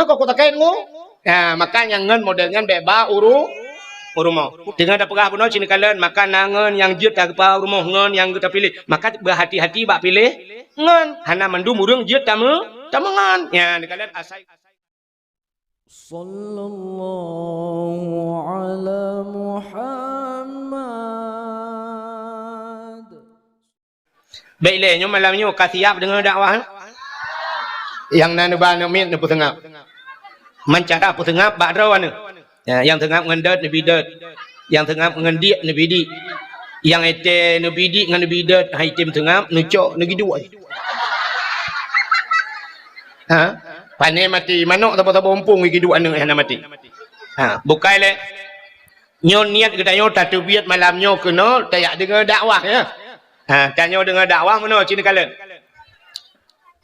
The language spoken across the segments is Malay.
Maka kau tak ngu. Ya, makanya ngen modelnya beba urumo. Dengan ada pegah puno cini kalian maka nangen yang jut tak pa urumo ngen yang kita pilih. Maka berhati-hati bak pilih ngen. Hana mendum urung jut tamu ngen. Ya, ni kalian asai. Sallallahu ala Muhammad. Baiklah, nyo malam nyo kasiap dengan dakwah. Yang nanu ba min nu putengap. Mencara putengap bak rawan. Ya, yang tengap ngendat nabi dat. Yang tengap ngendik nabi di. Yang ete nabi di ngan nabi dat hai tim tengap nu cok nu gidua. Ha? Pane mati manok tapa-tapa ompong iki dua nang hana mati. Ha, bukai le. Nyo niat kita nyo tatubiat malam nyo kena tayak dengar dakwah ya. Ha, tanyo dengar dakwah mana cini kalian.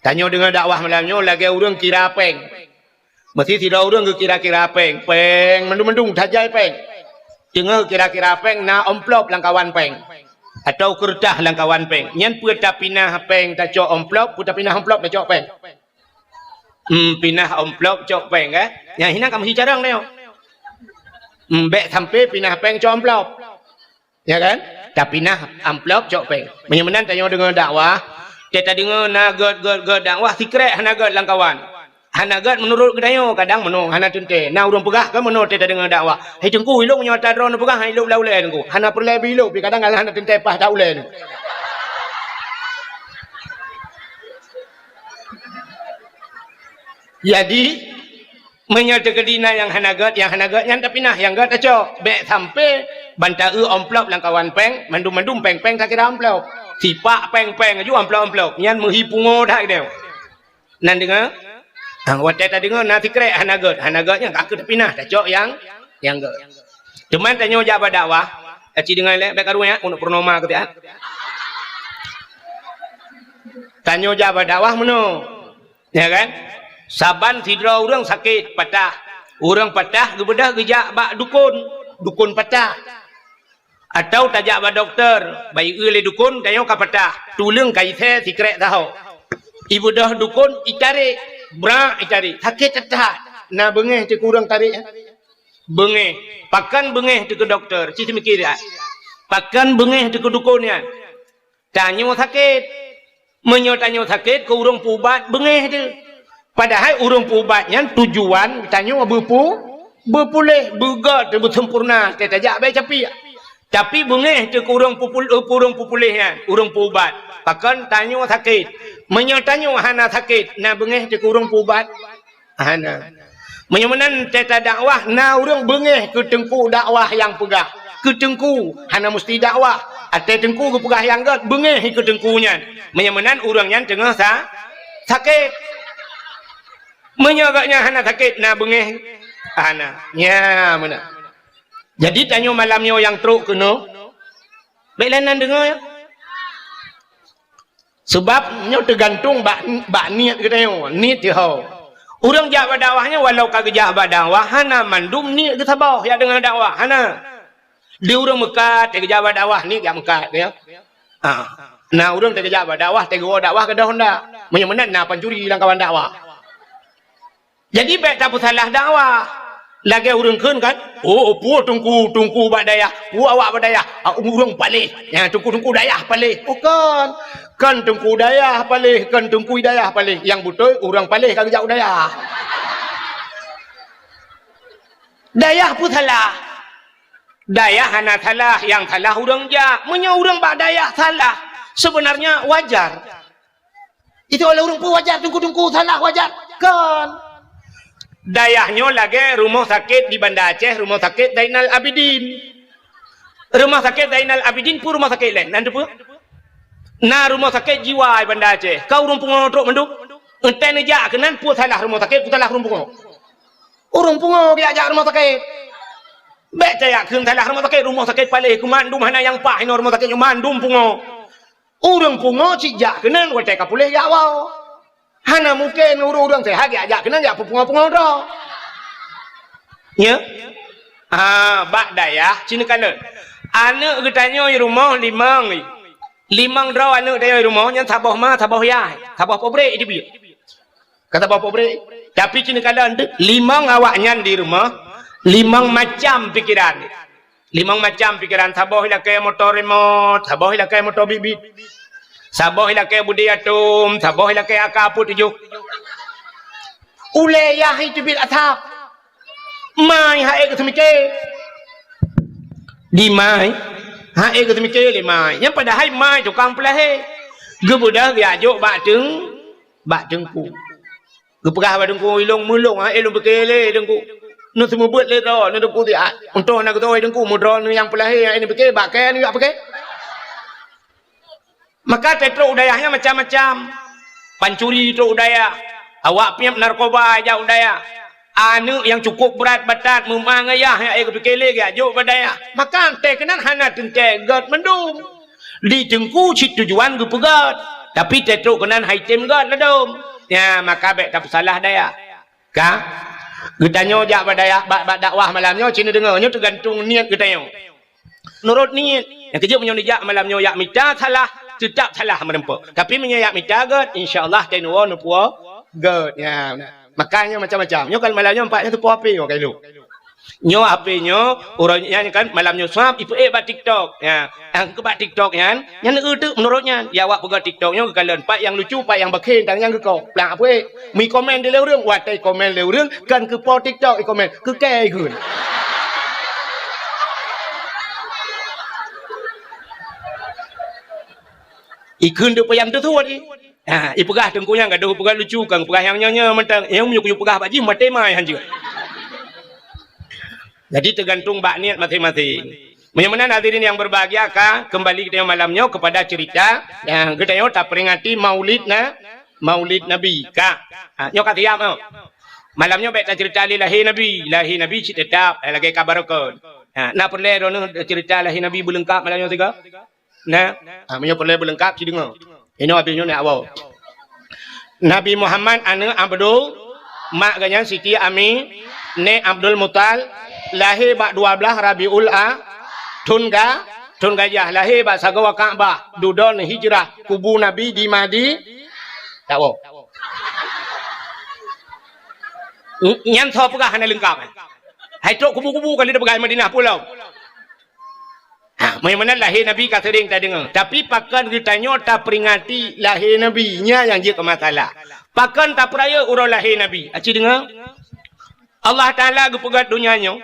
Tanyo dengar dakwah malam nyo lagi urang kira peng. Mesti tidak urang ke kira-kira peng. Peng mendung-mendung tajai peng. Dengar kira-kira peng na amplop langkawan peng. Atau kertas langkawan peng. Nyan puta pinah peng ta cok amplop, puta pinah amplop ta cok peng. Pinah amplop cok peng Yang hina kamu hicarang neo. Bek sampai pinah peng cok amplop. Ya kan? Tapi pinah amplop cok peng. Menyemenan tanyo dengar dakwah. Kita dengar na god dakwah secret hana god langkawan. Hana god menurut kedayo kadang menung hana tente. Na urang pegah ke menurut kita dengar dakwah. Hai tengku ilung nyata drone pegah hai ilung laule tengku. Hana perle biluk pi kadang hana tente pas daule. Jadi menyata kedina yang hanagat yang tapi nah yang gat acok bek sampai bantai amplop langkawan peng mandum peng tak kira amplop sipak peng aju amplop nyan menghipungo dah dia nan dengar wadah tadi dengar nanti krek hanagatnya tak ke tapi nah acok yang gat cuman tanya jabat dakwah aci dengar lek bek karunya untuk purnama ketia tanya jabat dakwah meno ya kan. Saban tidra orang sakit patah. Orang patah gebedah gejak bak dukun patah. Atau tajak bak doktor, bayi le dukun kayo ka patah. Tulung kai the secret tahu. Ibu dah dukun icari, icari. Sakit tetah. Na bengeh te kurang tarik. Bengeh. Pakan bengeh te ke doktor. Cik mikir ya. Pakan bengeh te ke dukunnya. Tanyo sakit. Tanyo sakit ke urang pubat bengeh te. Padahal urang pubatnya tujuan tanya berpulih bergat bersempurna tetajak baik tapi bengeh tu urang pupulihnya urang pubat pakan tanya sakit menyatanya hana sakit na bengeh tu urang pubat hana menyemenan teta dakwah na urang bengeh ke tengku dakwah yang pegah ke tengku hana mesti dakwah ate tengku ke pegah yang gat bengeh ke tengkunya menyemenan urangnya tengah sakit menyagaknya hana sakit na bengeh hana ya mana jadi tanyo malamnya yang teruk kena bailanan dengar ya sebab nyo tergantung bak niat kita yo niat dia urang jak dakwahnya walau kagak jak dakwah hana mandum niat kita bawah ya dengan dakwah hana dia urang mekat dia jak dakwah ni jak mekat dia nah urang tak jak dakwah tego dakwah ke dah honda menyemenan na pancuri langkawan dakwah. Jadi baik tak salah dakwah. Lagi urang keun kan? Oh, pu tungku badaya. Pu awak badaya. Urang palih. Ya, tungku dayah palih. Bukan. Kan tungku dayah palih, kan tungku dayah palih. Yang betul urang palih kagak jauh dayah. Dayah pun salah. Dayah hana salah, yang salah urang ja. Munya urang bak dayah salah. Sebenarnya wajar. Itu oleh urang pun wajar, tungku salah wajar. Kan? Dayahnya lagi rumah sakit di Banda Aceh, rumah sakit Zainal Abidin. Rumah sakit Zainal Abidin pun rumah sakit lain. Nanti pun. Nah rumah sakit jiwa di Banda Aceh. Kau rumah pungo truk menduk. Entah nejak kenan pun salah rumah sakit, pun salah rumah pungo. Urung pungo dia ajak rumah sakit. Baik saya keun salah rumah sakit palih kumandum hana yang pah rumah sakit mandum pungo. Urung pungo cijak kenan wae ka pulih ya wau. Hana mungkin urang saya ajak kena jak punga-punga dah. Ya. Bak dayah cina kana. Anak getanyo di rumah limang draw anak dayo di rumah nya sabah ma sabah yai. Sabah pobrek di bi. Kata bapa pobrek Tapi cina kala limang awaknya di rumah, limang macam pikiran. Limang macam pikiran. Sabah ilakai motor remote, sabah ilakai motor bibit, sabah ilakai budi atom, sabah ilakai akapu tujuh. Ule ya itu bil atap. Mai hae ke semike. Di mai hae ke semike le mai. Yang pada hai mai tukang pelahe. Gebudah dia ajak bak dengku. Geperah bak dengku ilung mulung hae ilung bekele dengku. Nu semua buat le ro, nu dengku dia. Untuk nak ketoi dengku mudra nu yang pelahe yang ini bekele bak ke ni bak bekele. Maka tetro udayahnya macam-macam. Pancuri itu udaya. Awak piap narkoba aja udaya. Anu yang cukup berat batat memang ayah yang aku pikirle ga jo badaya. Maka ante kenan hana tente god mendum. Di jengku cit tujuan gu pegat. Tapi tetro kenan haitem god ladom. Ya maka bek tak salah daya. Ka? Getanyo jak badaya bak dakwah malamnya cina dengarnya tergantung niat getanyo. Nurut niat. Yang kejap menyak malamnya yak mita salah, tetap salah menempuh. Tapi menyak mita god insyaallah tenuwa nu puo god ya. Makanya macam-macam. Nyo kan malamnya empatnya tu puas api kai lu. Nyo apinya orangnya kan malamnya swap ipu bak TikTok ya. Ang ke bak TikTok kan. Yang tu menurutnya ya awak pegang TikToknya ke kalian pak yang lucu pak yang bakhen tang yang ke kau. Plang apa mi komen di leu reung wa tai komen leu reung kan ke po TikTok komen ke kai kun. Ikun tu payam tu ni. Ha, ipegah tengkunya gaduh pegah lucu kang pegah yang nyonya mentang yang menyuk pegah baji mate mai hanjur. Jadi tergantung bak niat masing-masing. Menyamanan hadirin yang berbahagia ka kembali kita malamnya kepada cerita yang kita yo tak peringati Maulid Nabi ka. Ha, nyo kat siap no. Malamnya baik cerita lahir Nabi tetap lagi kabar kon. Ha, nak perlu rono cerita lahir Nabi berlengkap malamnya tiga. Nah, menyo perlu berlengkap ci dengar. Ini habisnya nak awal. Nabi Muhammad anu Abdul mak ganyan Siti Ami ne Abdul Mutal lahir bak 12 Rabiul Tun gajah lahir bak sagawa Ka'bah dudon hijrah kubu Nabi di Madi tak wo. Nyan tho pegah hana lengkap. Hai tok kubu-kubu kali dia pegai Madinah pulau. Ha, mana lahir Nabi kata dia tak dengar. Tapi pakan ditanya tak peringati lahir Nabi-nya yang dia ke masalah. Pakan tak peraya urang lahir Nabi. Acik dengar? Allah Ta'ala gepegat dunianya.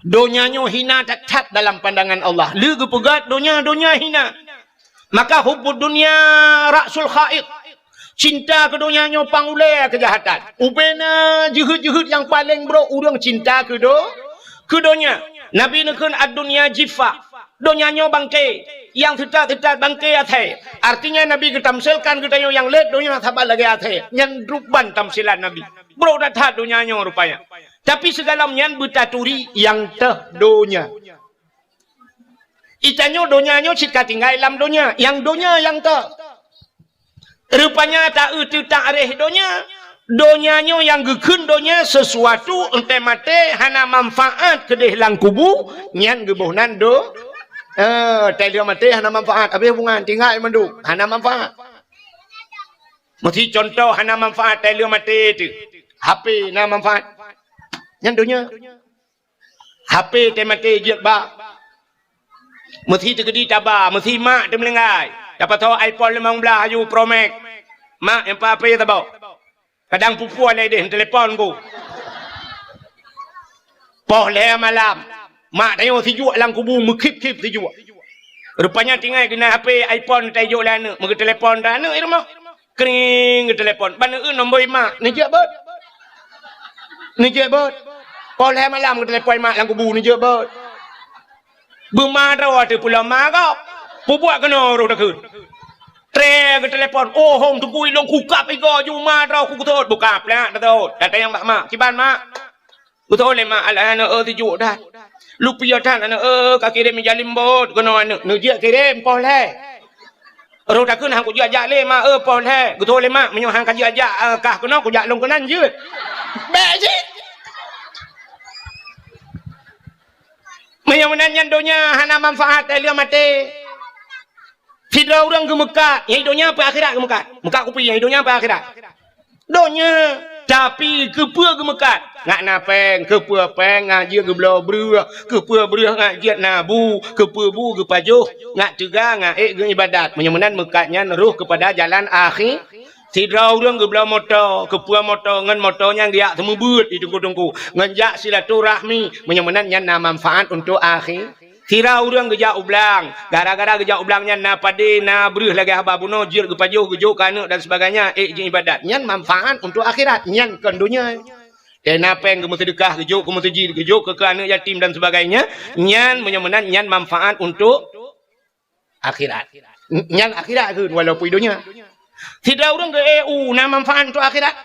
Dunianya hina tak dalam pandangan Allah. Lu gepegat dunia hina. Maka hubbud dunia ra'sul khaid. Cinta ke dunianya pangulai kejahatan. Ubena juhud-juhud yang paling bro. Urang cinta ke dunia. Nabi nekun ad-dunia jifa. Donyanya bangke yang tidak bangke athe. Artinya Nabi ketamsilkan kita yang let donya sabar lagi athe. Yang ruban tamsilan Nabi. Bro dah tak donyanya rupanya. Tapi segala yang betaturi yang teh donya. Itanya donyanya cika tinggal dalam donya. Yang donya yang teh. Rupanya tak areh donya. Donyanya yang gekun donya sesuatu ente mate hana manfaat ke dehlang kubu nyan gebuhnan tak dia mati hana manfaat. Habis hubungan tinggal mandu hana manfaat. Mesti contoh hana manfaat tak dia mati tu. HP hana manfaat. Yang dunia. HP tak mati je ba. Mesti tergedi tabah, mesti mak dia melengai. Dapat tahu iPhone 15 aju Pro Max. Mak yang apa ya tahu. Kadang pupu alai deh telefon ku. Poh le malam. Mak tanya si jual lang kubu mekip-kip si jual. Rupanya tinggal kena HP iPhone tajuk lah anak. Mereka telefon dah anak rumah. Kering ke telefon. Mana nombor mak. Ni je bot. Ni je bot. Poleh malam ke telefon mak lang kubu ni je bot. Bermarah tu pula mak kau. Pubuat kena roh dah kun. Tre ke telefon. Oh hong tu kui long kukap iko. Juma rau kukutut. Bukap lah. Dah tahu. Dah tayang mak. Kiban mak. Betul le mak. Alah anak tajuk dah. Lupa tan anak kak kirim jalim bot kono anak nujia kirim poleh ro tak kun hang ku ajak le mak poleh betul le mak menyo hang kaji ajak kah kono ku jak long kenan je be je menyo menanyan donya hana manfaat dia mati fidra urang ke Mekah yang donya apa akhirat ke Mekah ku pi yang donya apa akhirat donya tapi kepua gemekat ngak napeng kepua peng ngajia geblo beruah kepua beruah ngajia nabu kepua bu gepajuh ngak juga ngak ibadat menyemenan mekatnya neruh kepada jalan akhir sidra urang geblo motor kepua motor ngan motornya giak temu beut di tungku-tungku ngajak silaturahmi menyemenan nya manfaat untuk akhir Tira urang gejak ublang, gara-gara gejak ublangnya na pade na beruh lagi haba buno jir gepajuh gejuk kana dan sebagainya je ibadat. Nyan manfaat untuk akhirat, nyan kan dunia. Dan apa yang kamu sedekah gejuk, kamu tejir gejuk ke anak yatim dan sebagainya, nyan menyemenan nyan manfaat untuk akhirat. Nyan akhirat ke walaupun dunia. Tidak urang ke EU na manfaat untuk akhirat.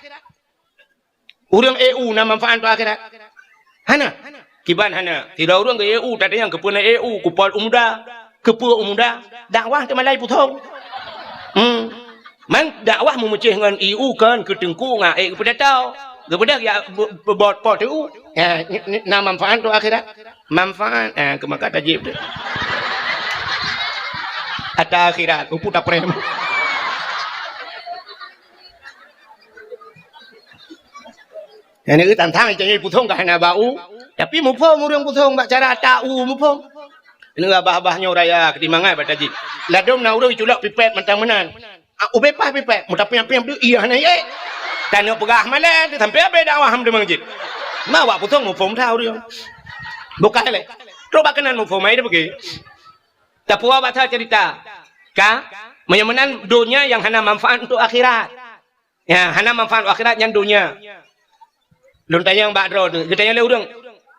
Urang EU na manfaat untuk akhirat. Hana Kiban hana, tidak orang ke EU, tak ada yang kepuna EU, kupal umda, kepua umda, dakwah ke Malay Putong. Man dakwah memecah dengan EU kan, ketengku ngah, kepada tahu, kepada ya buat pot EU, ya, nama manfaat tu akhirat, manfaat, kemaka tajib tu. Ada akhirat, upu tak prem. Yang ini tantang jadi Putong ke hana bau. Tapi mupong orang Putong bak cara tahu mupong. Ini abah-abahnya raya ketimangan pada ji. Ladom na urang culak pipet mentang menan. Ubepah pipet, mutapi yang iya na ye. Tanya pegah malah sampai apa dakwah ham de masjid. Mawa Putong mupong tahu dia. Bukan le. Coba kenan mupong mai dia pergi. Tapi awak tak cerita. Ka menyemenan dunia yang hana manfaat untuk akhirat. Ya, hana manfaat akhirat yang dunia. Lun tanya yang bakro tu, kita tanya le urang.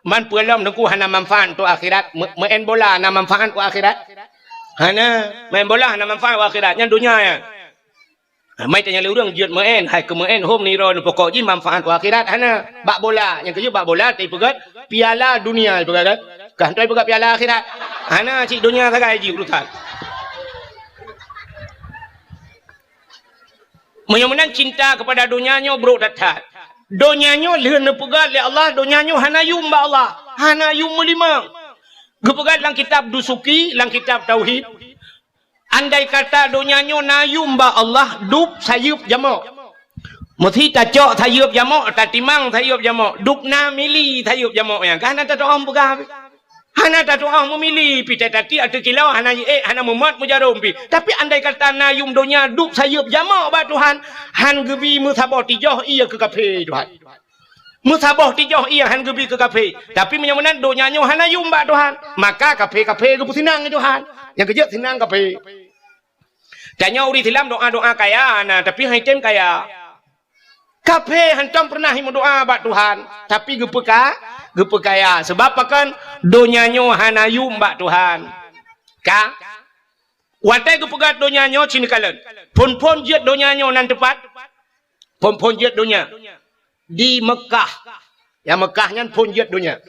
Man pulam nungku hana manfaat untuk akhirat, main bola hana manfaat untuk akhirat. Hana main bola hana manfaat untuk akhirat, yang dunia ya. Mai tanya le urang jiut main, hai ke main home ni ron pokok ji manfaat untuk akhirat hana. Bak bola, yang kerja bak bola tapi pegat piala dunia pegat. Kan tu pegat piala akhirat. Hana cik dunia sagai ji urusan. Menyemenan cinta kepada dunianya bro datat. Donyanya lehana pegat oleh Allah, donyanya hana yum ba Allah, hana yum melimang. Gepegat dalam kitab dusuki, dalam kitab tauhid. Andai kata donyanya nayum ba Allah, dup sayup jamak. Mesti tacok sayup jamak, tatimang sayup jamak, dup na mili sayup jamak yang. Kan ada doang pegat. Hana tak doang memilih, pita tati atau kilau hana hana memat mujarum pi. Tapi andai kata nayum donya dup sayup jamak ba Tuhan, han gebi musabah tijoh iya ke kafe Tuhan. Musabah tijoh iya han gebi ke kafe. Tapi menyemenan donyanya hana yum ba Tuhan. Maka kafe-kafe gebu sinang Tuhan. Yang kerja sinang kafe. Tanya uri tilam doa-doa kaya nah, tapi haitem kaya. Kafe hantam pernah himu doa ba Tuhan, tapi gepu kaya sebab kan donyanya hana yum ba Tuhan. Ka watai gepegat donyanya cini kalen. Pon-pon jet donyanya nan tepat. Pon-pon jet donya di Mekah. Ya Mekahnya pon jet donya.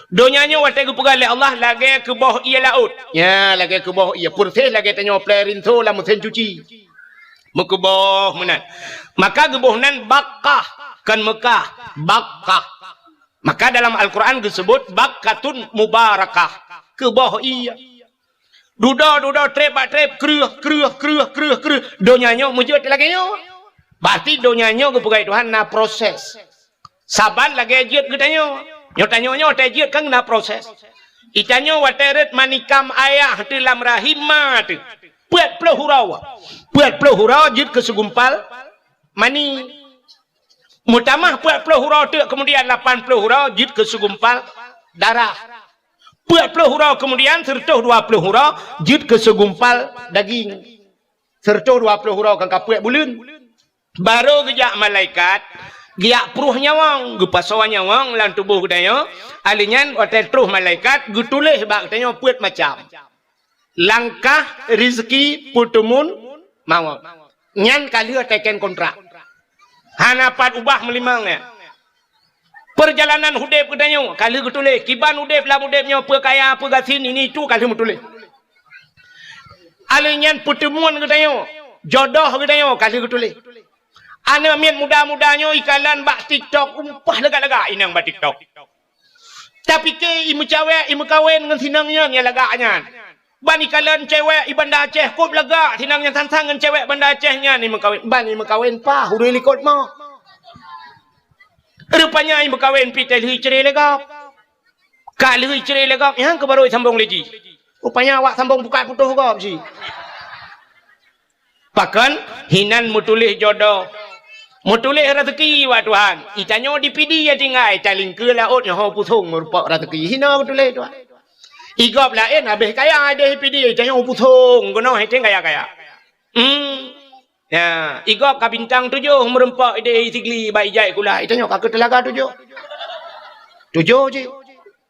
Donyanya watai gepegat oleh Allah lagi ke bawah ia laut. Ya lagi ke bawah ia purteh lagi tanya pelerin tu lah mesin cuci. Mekeboh menan. Maka gebohnan Bakkah kan Mekah Bakkah. Maka dalam Al-Quran disebut Bakkatun Mubarakah. Keboh iya. Duda trep kreuh. Donyanya mujud lagi nyo. Berarti donyanya kepegai Tuhan na proses. Saban lagi ajit katanya. Nyo tajit kan na proses. Itanya wateret manikam ayah dalam rahimah tu. Puat puluh hurau jid ke segumpal mani mutamah puat puluh hurau tu kemudian 80 hurau jid ke segumpal darah. Puat puluh hurau kemudian sertuh 20 hurau jid ke segumpal daging. Sertuh 20 hurau kan kapuat bulun. Baru gejak malaikat giak pruh nyawang gepasawan nyawang lan tubuh kedanya alinyan hotel truh malaikat gutuleh bak katanya puat macam langkah rezeki putumun mau nyan kali teken kontrak hanapat ubah melimangnya perjalanan hudep kedanya kali getuleh kiban hudep lah hudepnya apa kaya apa gasin ini itu kali mutuleh alinyan putumun kedanya jodoh kedanya kali getuleh ana mian muda-mudanya ikalan bak TikTok umpah lega-lega inang bak TikTok tapi ke imu cewek imu kawin dengan sinangnya nya leganya bani kalian cewek ibanda Aceh kop lega tinangnya tantangan cewek banda Acehnya ni mengkawin bani mengkawin pa hurui likot mau Rupanya yang berkahwin pitai lehi cerai legap. Kak lehi cerai legap yang ke baru sambung lagi. Rupanya awak sambung buka putus gap si. Bahkan hinan mutulih jodoh. Mutulih rezeki wa Tuhan. Itanya dipidi ya tinggal taling ke laut nyaho pusung merupak rezeki. Hina mutulih Tuhan. Igap lain habis kaya ada dipidi itanya pusung kono hete kaya-kaya. Ya, igap ka bintang 7 merempak ide sigli bai jai kula. Itanya ka ke telaga 7. 7 je.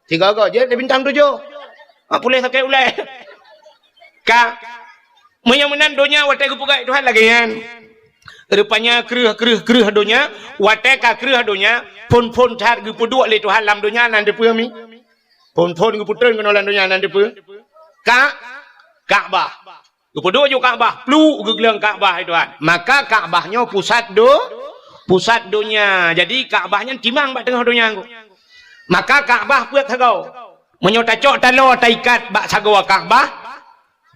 3 je bintang 7. Boleh sakit ulai. Ka menyamunan donya watai gupugai Tuhan lagi kan. Rupanya kereh donya, watai ka kereh donya, pon tar gupuduk le Tuhan lam donya nan depu mi. Pon guputren kono lam donya nan depu. Ka'bah. Gupuduk jo Ka'bah, plu gegeleng Ka'bah Tuhan. Maka Ka'bahnya pusat donya. Jadi Ka'bahnya timang bak tengah donya aku. Maka Ka'bah puat sagau. Menyotacok talo taikat bak sagau Ka'bah.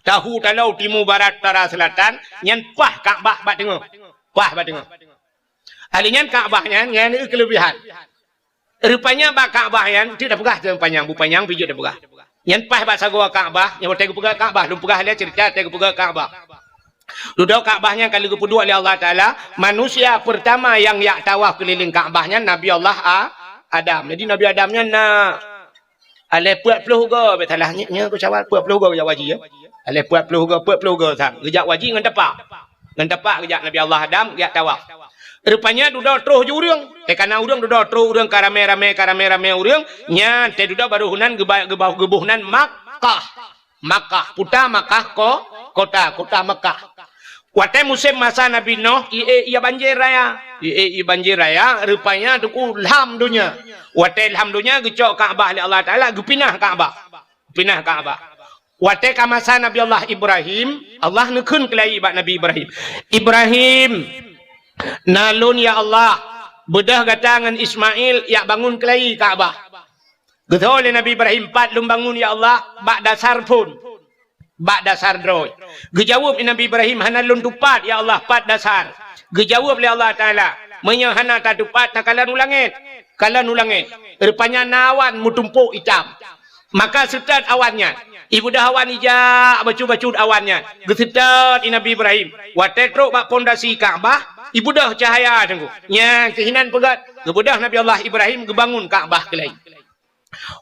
Tahu talau timur barat utara selatan nyan pah Ka'bah bak tengah. Pah bak tengah. Alinya Ka'bahnya nyan kelebihan. Rupanya bak Ka'bah yan tidak pegah tu panjang, bu panjang pijak dah pegah. Nyan pah bak sagau Ka'bah, yang tegu pegah Ka'bah, lum pegah dia cerita tegu pegah Ka'bah. Duduk Ka'bahnya kali kedua oleh Allah Taala, manusia pertama yang yak tawaf keliling Ka'bahnya Nabi Allah Adam. Jadi Nabi Adamnya nak ale puat peluh go betalahnya ko cawal puat peluh go ya waji ya. Ale puat peluh go sang. Gejak waji ngan tepak. Ngan tepak gejak Nabi Allah Adam yak tawaf. Rupanya duduk terus je urang. Kana urang duduk terus urang karame-rame urang nya te duduk baru hunan gebuhnan Makkah puta Makkah kota Makkah. Watai musim masa Nabi Nuh ia banjir raya rupanya tuku ilham dunia. Watai ilham dunia gecok Ka'bah oleh Allah Taala gepinah Ka'bah. Watai ka masa Nabi Allah Ibrahim, Allah nekun kelai bak Nabi Ibrahim nalun ya Allah bedah gatangan Ismail yak bangun kelai Ka'bah. Getol oleh Nabi Ibrahim 4 lum bangun ya Allah bak dasar pun. Bak dasar droi. Gejawab Nabi Ibrahim hanalun tupat ya Allah 4 dasar. Gejawab oleh Allah Taala menya hana ta tupat takalan ulangit. Rupanya nawan mutumpuk hitam. Maka setat awannya. Ibu dah awan ija bacu-bacu awannya. Gesetat Nabi Ibrahim. Watetrok bak pondasi Ka'bah, ibu dah cahaya tengku. Nya kehinan pegat. Gebudah Nabi Allah Ibrahim gebangun Ka'bah kelai.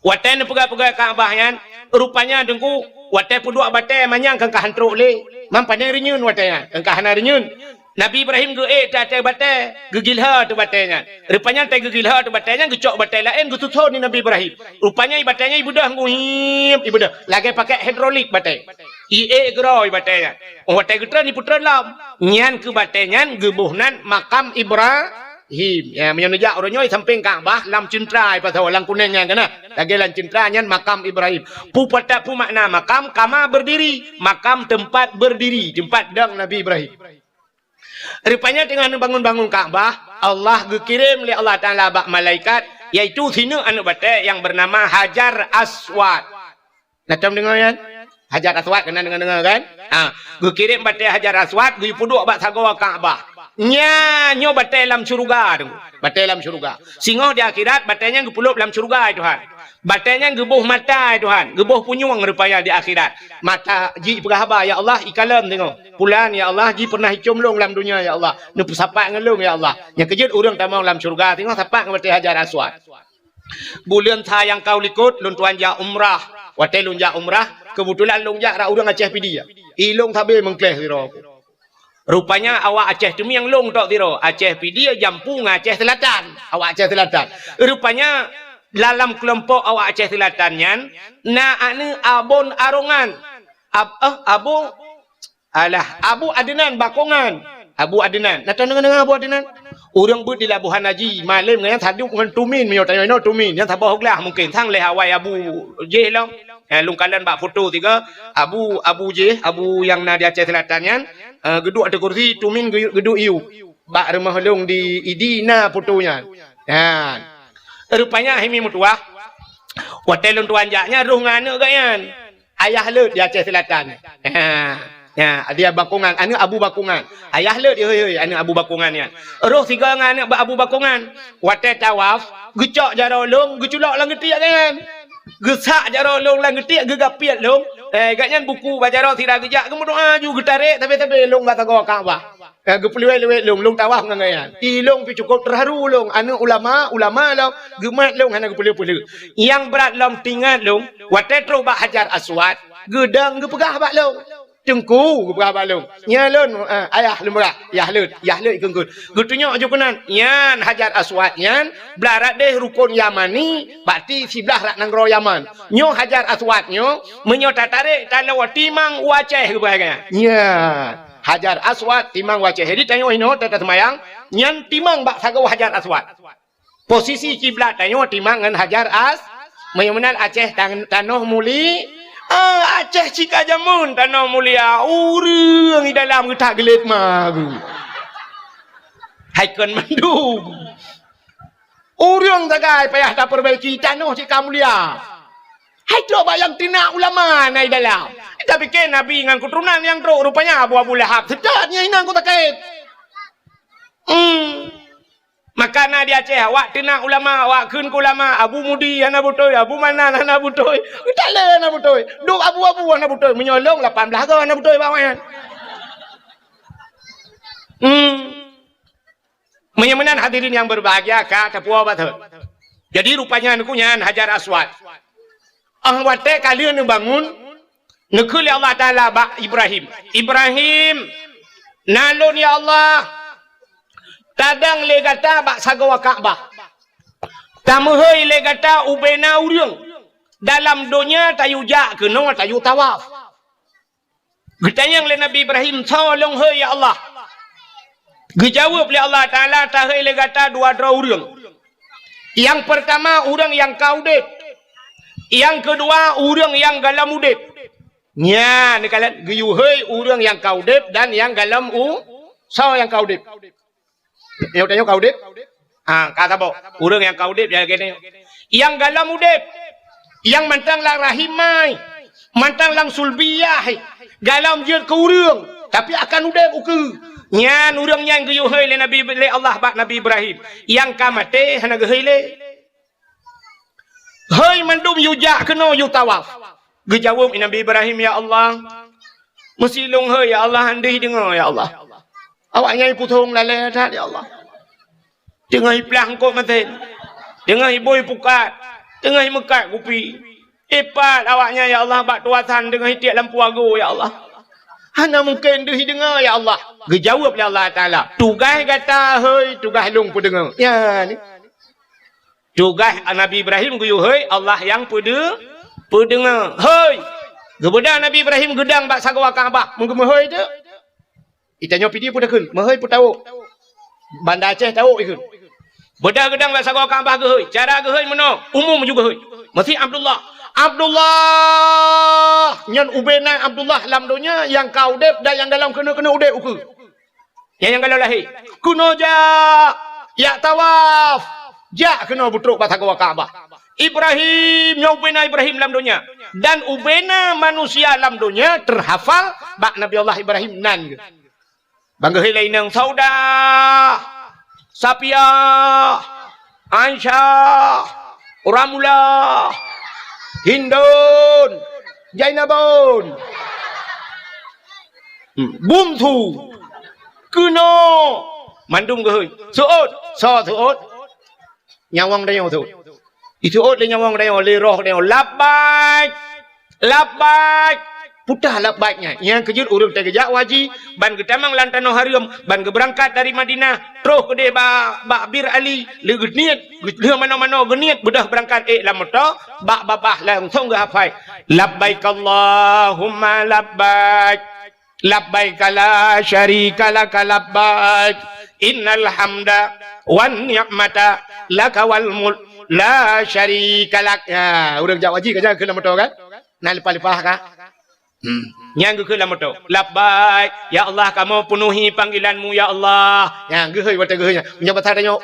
Waten pegat-pegat Ka'bah yan rupanya tengku watai puduk batai manyang kangkah hantruk le. Mampannya renyun watainya. Kangkah hana renyun. Nabi Ibrahim tak batai gegilha tu batainya. Rupanya tak gegilha tu batainya gecok batai lain getuthon ni Nabi Ibrahim. Rupanya batainya ibu dah nguhip ibu dah lagi pakai hidrolik batai. Geroi batainya. Watai getran ni putra lam. Nyan ke batainya gebuhnan makam Ibrahim. Ya menyonejak orangnya samping Ka'bah lam cintrai pasal lang kuningnya kana. Lagi lan cintranya makam Ibrahim. Pu patak pu makna makam kama berdiri, makam tempat berdiri, tempat dang Nabi Ibrahim. Rupanya dengan bangun-bangun Ka'bah, Allah dikirim oleh Allah Taala bak malaikat iaitu sini anu batai yang bernama Hajar Aswad. Macam dengar kan? Hajar Aswad kena dengar kan? Dikirim batai Hajar Aswad, gi puduk bak sagawa Ka'bah. Nyo batai dalam syurga tu. Batai dalam syurga. Singoh di akhirat batainya gepulup dalam syurga Tuhan. Batainya gebuh mata Tuhan. Gebuh punyung rupanya di akhirat. Mata ji perhaba ya Allah ikalam tengok. Pulan ya Allah ji pernah hicumlung dalam dunia ya Allah. Nu sapak ngelung ya Allah. Yang kejut urang tamang dalam syurga tengok sapak batai Hajar Aswad. Bulan tha yang kau likut lun tuan ja umrah. Watai lun ja umrah kebetulan lun ja ra urang Aceh pidi ya. Ilung tabe mengkleh sira. Rupanya awak Aceh tu yang long tok tiro. Aceh pidi jampu Aceh Selatan. Awak Aceh Selatan. Rupanya dalam kelompok awak Aceh Selatan nyan na anu abon arongan. Abu Adnan Bakongan. Abu Adnan. Nak tahu dengan Abu Adnan? Orang ber di Labuhan Haji malam dengan tadi dengan tumin meyo tayo no tumin yang tabah glah mungkin thang le Hawaii Abu J long. Lungkalan bak foto tiga Abu J Abu yang na di Aceh Selatan nyan geduk ada kursi tumin geduk iu. Bak rumah long di Idina fotonya. Rupanya himi mutuah. Hotel tuan jaknya ruh ngana gayan. Ayah lut di Aceh Selatan. Ya, dia bakungan, anu Abu Bakungan. Ayah le dia heuy anu Abu Bakungan ni. Roh tiga ngan Abu Bakungan. Wate tawaf, gecok jaro long, geculak lang getiak kan. Gesak jaro long lang getiak gegapiat long. Gaknya buku baca roh tidak gejak kamu doa ju getarik tapi long kata gua Kaabah. Gepeliwe long tawaf ngan ti long pi cukup terharu long anu ulama long gemat long hana gepeliwe. Yang berat long tinggal long, wate tro ba Hajar Aswad, gedang gepegah ba long. Cengku berapa long nyalon ayah lemrah yahlut ikengkut gutunya aja kenan yan Hajar Aswad yan belarat deh rukun Yamani berarti sebelah rak nang ro Yaman nyo Hajar Aswad nyo menyo tarik tala timang waceh kebahagiaan ya Hajar Aswad timang waceh jadi tanyo ino tata semayang nyan timang bak sago Hajar Aswad posisi kiblat tanyo timang ngan Hajar menyamanan Aceh tanoh muli Aceh cika jamun tanah mulia urang di dalam getak gelit magu haikon mandum urang tagai payah tak perbaiki tanah cika mulia hai tu bayang tina ulama nai dalam tapi ke nabi dengan keturunan yang teruk rupanya Abu Lahab sedapnya inang ku takait makana di Aceh awak tina ulama awak keun ulama Abu Mudi ana butoy Abu Manan ana butoy utale ana butoy duk abu-abu ana butoy menyolong 18 ke ana butoy bawayan menyamanan hadirin yang berbahagia ka tapua bathut jadi rupanya aku nyan Hajar Aswad wate kalian bangun nekul ya Allah taala ba Ibrahim nalun ya Allah tadang legata bak sagawa Kaabah. Tamuhoi legata ubena urang. Dalam dunia tayu jak ke no tayu tawaf. Getanyang le Nabi Ibrahim tolong hei ya Allah. Gejawab le Allah Taala tahai legata dua urang. Yang pertama urang yang kaudep. Yang kedua urang yang galam udep. Nya nekalan geyu hei urang yang kaudep dan yang galam yang kaudep. Yang kau dep, kata bo, urang yang kau dep ya gini. Yang galam udep, yang mantang lang rahimai, mantang lang sulbiyah, galam je ke urang, tapi akan udep uke. Nyan urang yang geyuhai le Nabi le Allah bak Nabi Ibrahim, yang kamate hana gehai le. Hei mandum yujak keno yu tawaf. Gejawab Nabi Ibrahim ya Allah, mesilong hei ya Allah andai dengar ya Allah. Awak nyai putung lalai dah ya Allah. Tengah pelang kau maten. Tengah boy pukat. Tengah mekat kupi. Epat awaknya ya Allah bak tuatan dengan tiap lampu ago ya Allah. Hana mungkin dia dengar ya Allah. Gejawab ya Allah Taala. Tugas kata hei tugas long pu dengar. Ya ni. Tugas Nabi Ibrahim guyu hei Allah yang pu dengar. Hei. Gebeda Nabi Ibrahim gedang bak sagawa Kaabah. Mungkin hei tu. Itanya pidi pun dah kun. Mahoi pun tahu. Banda Aceh tahu ikun. Bedah gedang bak sagawa Kaabah ke hei. Cara ke hei mana? Umum juga hei. Mesti Abdullah nyan ubena Abdullah lam dunia yang kau dep dan yang dalam kena udep uku. Yang kalau lahir. Kuno ya tawaf. Ja kena butruk bak sagawa Kaabah. Ibrahim, yang ubena Ibrahim lam dunia. Dan ubena manusia lam dunia terhafal bak Nabi Allah Ibrahim nan. Bangga hilai nang Sauda, Sapia, Aisyah, Ramula, Hindun, Jainabun, Bumtu, Kuno, Mandum ke hei, Suot, nyawang dia tu, itu ot le nyawang dia, le roh dia, labbaik, putah lah baiknya. Yang kejut urut terkejak wajib. Ban ketamang lantano harium. Ban keberangkat dari Madinah. Terus ke dia bak Bir Ali. Le geniat. Le mana-mana geniat. Bedah berangkat lama to. Bak babah langsung ke hafai. Labbaik Allahumma labbaik. Labbaik la syarika laka labbaik. Innal hamda wan ni'mata laka wal mulk la syarika lak. Ya, urang jak wajib kerja ke lama to kan? Nak lepas-lepas kan? Yang ke lama tu labbaik ya Allah kamu penuhi panggilanmu ya Allah yang gehoi wata gehoinya punya bahasa tanya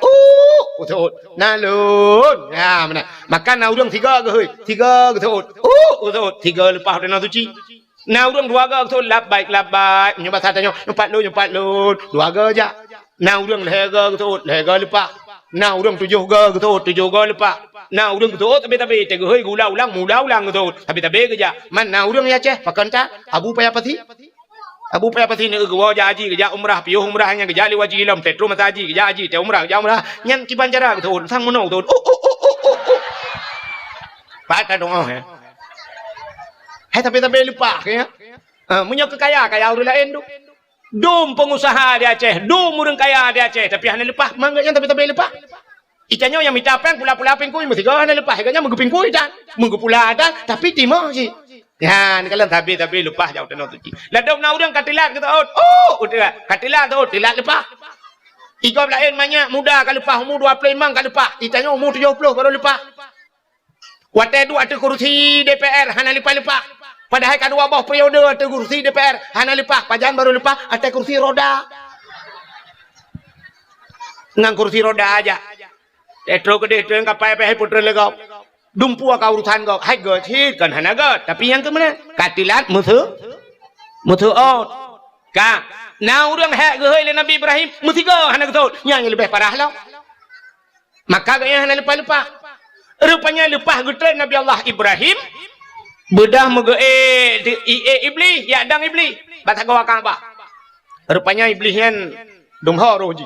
utut nalun ya mana makan urang tiga gehoi tiga utut utut tiga lepas dana suci Nah urang dua ga tu labbaik nyoba tanya nyempat lu dua ga aja. Nah urang lega lepas. Nah urang tujuh ga lepas. Nah urang tu tapi tega hei gula ulang mula ulang tu tapi kerja. Man nah urang ya ceh pakan ta Abu Payapati ni gua haji kerja umrah piuh umrahnya kerja liwat jilam petro mata haji kerja haji te umrah nyan kiban cara tu sang mono tu Pak dong ya. Hai tapi lupa ya. Punya kaya orang lain tu. Dum pengusaha di Aceh, dum orang kaya di Aceh tapi hanya lupa mangganya tapi lupa. Ikannya yang minta peng pula pengkui mesti kau hanya lupa. Ikannya mengguping kui dan menggupula ada tapi timah sih. Ya, ni kalau tapi lupa jauh tenau tu. Ladom na orang katilat kita udah katilat tu tilat lupa. Iko lain banyak muda kalau lupa umur 20 memang kalau lupa. Ikannya umur 70 baru lupa. Wate dua tu kursi DPR hanya lupa. Padahal kan dua periode tu kursi DPR hanya lupa. Pajan baru lupa ada kursi roda. Ngang kursi roda aja. Etro ke dia tu yang kapai putra legau. Dumpu ka urusan kau. Hai god hit kan hana god. Tapi yang ke mana? Katilat mutu out. Ka. Nah orang hak ge le Nabi Ibrahim mesti go hana betul. Yang lebih parah lah. Maka gaya hana lupa. Rupanya lupa getrek Nabi Allah Ibrahim bedah mege iblis ya dang iblis bata gawa Kaabah. Rupanya iblis nyan dumha roji.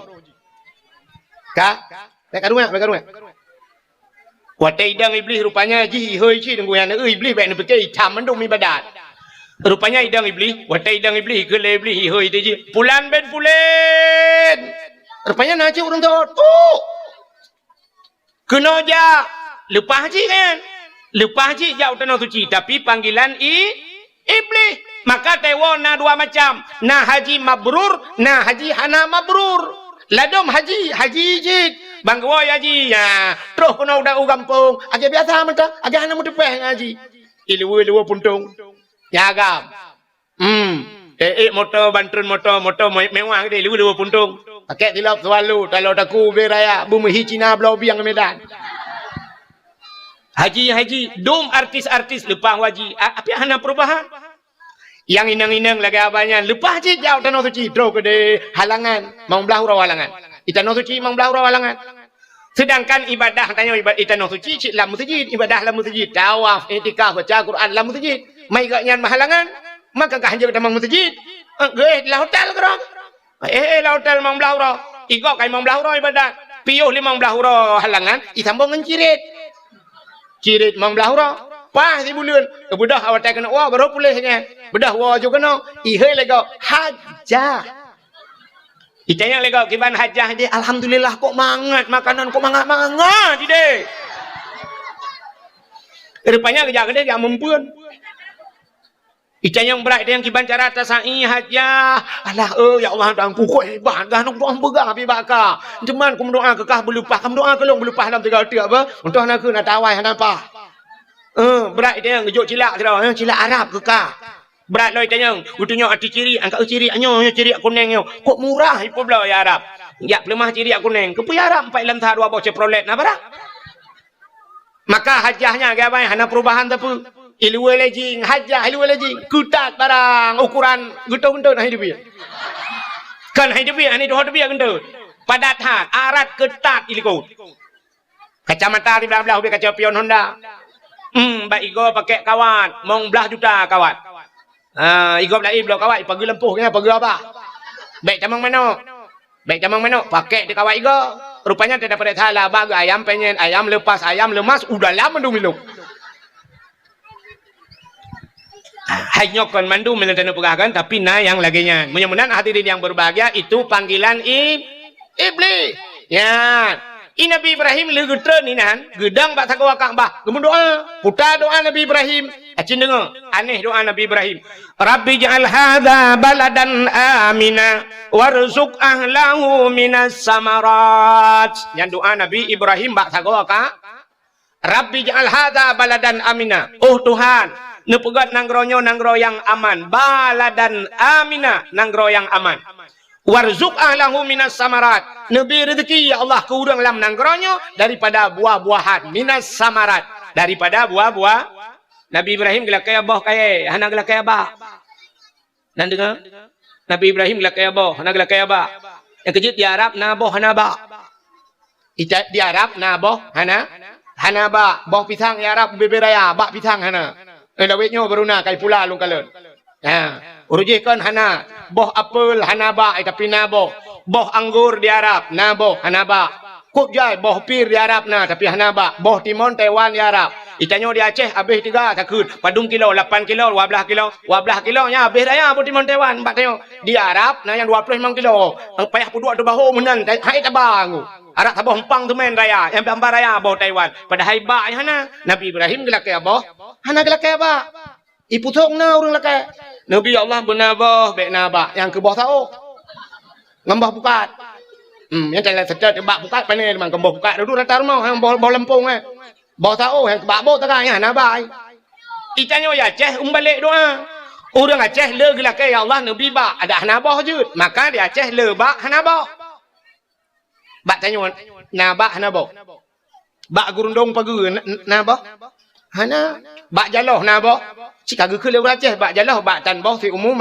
Ka? Bekarunya. Wate idang iblis rupanya ji heuy chi dengku yang iblis baik nepeke hitam mendung mi badan. Rupanya idang iblis, wate idang iblis ke le iblis heuy tu ji. Pulan. Rupanya naci orang tu. Kena ja lupa haji kan? Lupa haji jauh tanah suci tapi panggilan iblis. Maka tewa na dua macam. Na haji mabrur, na haji hana mabrur. Ladom haji jid. Bangwa haji ya. Terus kena udah kampung. Agak biasa mentah, agak hana mutepeh haji. Ilu puntung. Ya agam. Motor bantun motor mewah gede ilu puntung. Pakai tilap selalu kalau taku beraya bumi Cina belau biang Medan. Haji dum artis lupa haji apa hana perubahan yang inang lagi abanya lupa haji jauh tanah suci draw ke halangan mau belah hurau halangan tanah suci mau belah hurau halangan sedangkan ibadah tanya ibadah tanah suci cik lam masjid ibadah lam masjid tawaf i'tikaf baca Quran lam masjid mai gak nyan halangan maka kah hanya ke masjid la hotel kerong la hotel mau belah hurau igok kai mau belah hurau ibadah piuh 5 belah hurau halangan itambung cirit mang belah hurau pas di bulan bedah awak tak kena wah baru pulihnya bedah wah juga kena ihai lego hajah itanya lego kiban hajah dia alhamdulillah kok mangat makanan kok mangat dia rupanya kerja gede gak mempun itanya yang berat dia yang kiban cara tasai hajah alah ya Allah tangku kok hebat dah nak doa pegang api bakar cuman ku doa kekah berlupa kamu doa kelong berlupa dalam 3 hari apa untuk nak nak tawai apa berat dia yang gejuk cilak dah cilak Arab kekah berat loh itanya utunya arti ciri angkat ciri anyo ciri kuning kok murah ipo belah ya Arab ya pelemah ciri kuning ke pu Arab 4 lantar 2 bocah prolet nah barang maka hajahnya ke apa hana perubahan tapi ilmu lejing hajah ilmu lejing kutat barang ukuran gentong nah hidup kan hidup ani doh hidup gentong padat hat arat ketat iliko kacamata di belah kaca pion Honda baik igo pakai kawan mong belah juta kawan igo belah kawan pagi lempuh kena pagi apa baik camang mano pakai di kawan igo rupanya tidak pada salah bagi ayam penyen ayam lepas ayam lemas udah lama minum hanya kon mandu melenteno pegagan tapi na yang laginya mudah-mudahan hadirin yang berbahagia itu panggilan iblis ya Nabi Ibrahim legetre ni nan gedang bak sakawa Kaabah kemun doa putar doa Nabi Ibrahim acin dengar aneh doa Nabi Ibrahim Rabbi ja'al hadza baladan amina warzuq ahlahu minas samarat yang doa Nabi Ibrahim bak sakawa Rabbi ja'al hadza baladan amina oh Tuhan nepegat nanggro yang aman baladan amina nanggro yang aman warzuq ahlahu minas samarat nabi rezeki ya Allah ke urang lam nanggronyo daripada buah-buahan minas samarat daripada buah-buah Nabi Ibrahim gelakai abah kaya, hana gelakai abah. Nan dengar? Nabi Ibrahim gelakai abah, hana gelakai abah. Yang kejut di Arab na abah hana abah. Di Arab na abah hana abah. Bah pisang di Arab beberaya, bak pisang hana. Lawetnya baru na kai pula lung kalon. Urujih kan hana. Bah apel hana abah tapi na abah. Bah anggur di Arab na abah hana abah. Kut jai boh pir di Arab na tapi hana ba boh Timon Taiwan di Arab itanyo di Aceh habis 3 takut padung kilo 8 kilo 12 kilo nya habis daya boh Timon Taiwan bak tanyo di Arab na yang 25 kilo ang payah pudua tu bahu menan hai tabang Arab sabah hempang tu main raya yang gambar raya boh Taiwan pada hai ba hana Nabi Ibrahim gelake boh hana gelake ba iputhong na urang lake Nabi Allah benabah be nabah yang ke boh tau ngambah bukat yang jalan sedar tebak bukat panen memang kembang bukat dulu rata rumah yang bol lempung bol tahu yang tebak bol tengahnya nabai itanyo ya Aceh balik doa orang Aceh le gelak ya Allah nabi ba ada hanabah je maka di Aceh le ba hanabah bak tanyo nabah hanabah bak gurundong pagi nabah hana bak jaloh nabah cika ge le Aceh bak jaloh bak tanbah si umum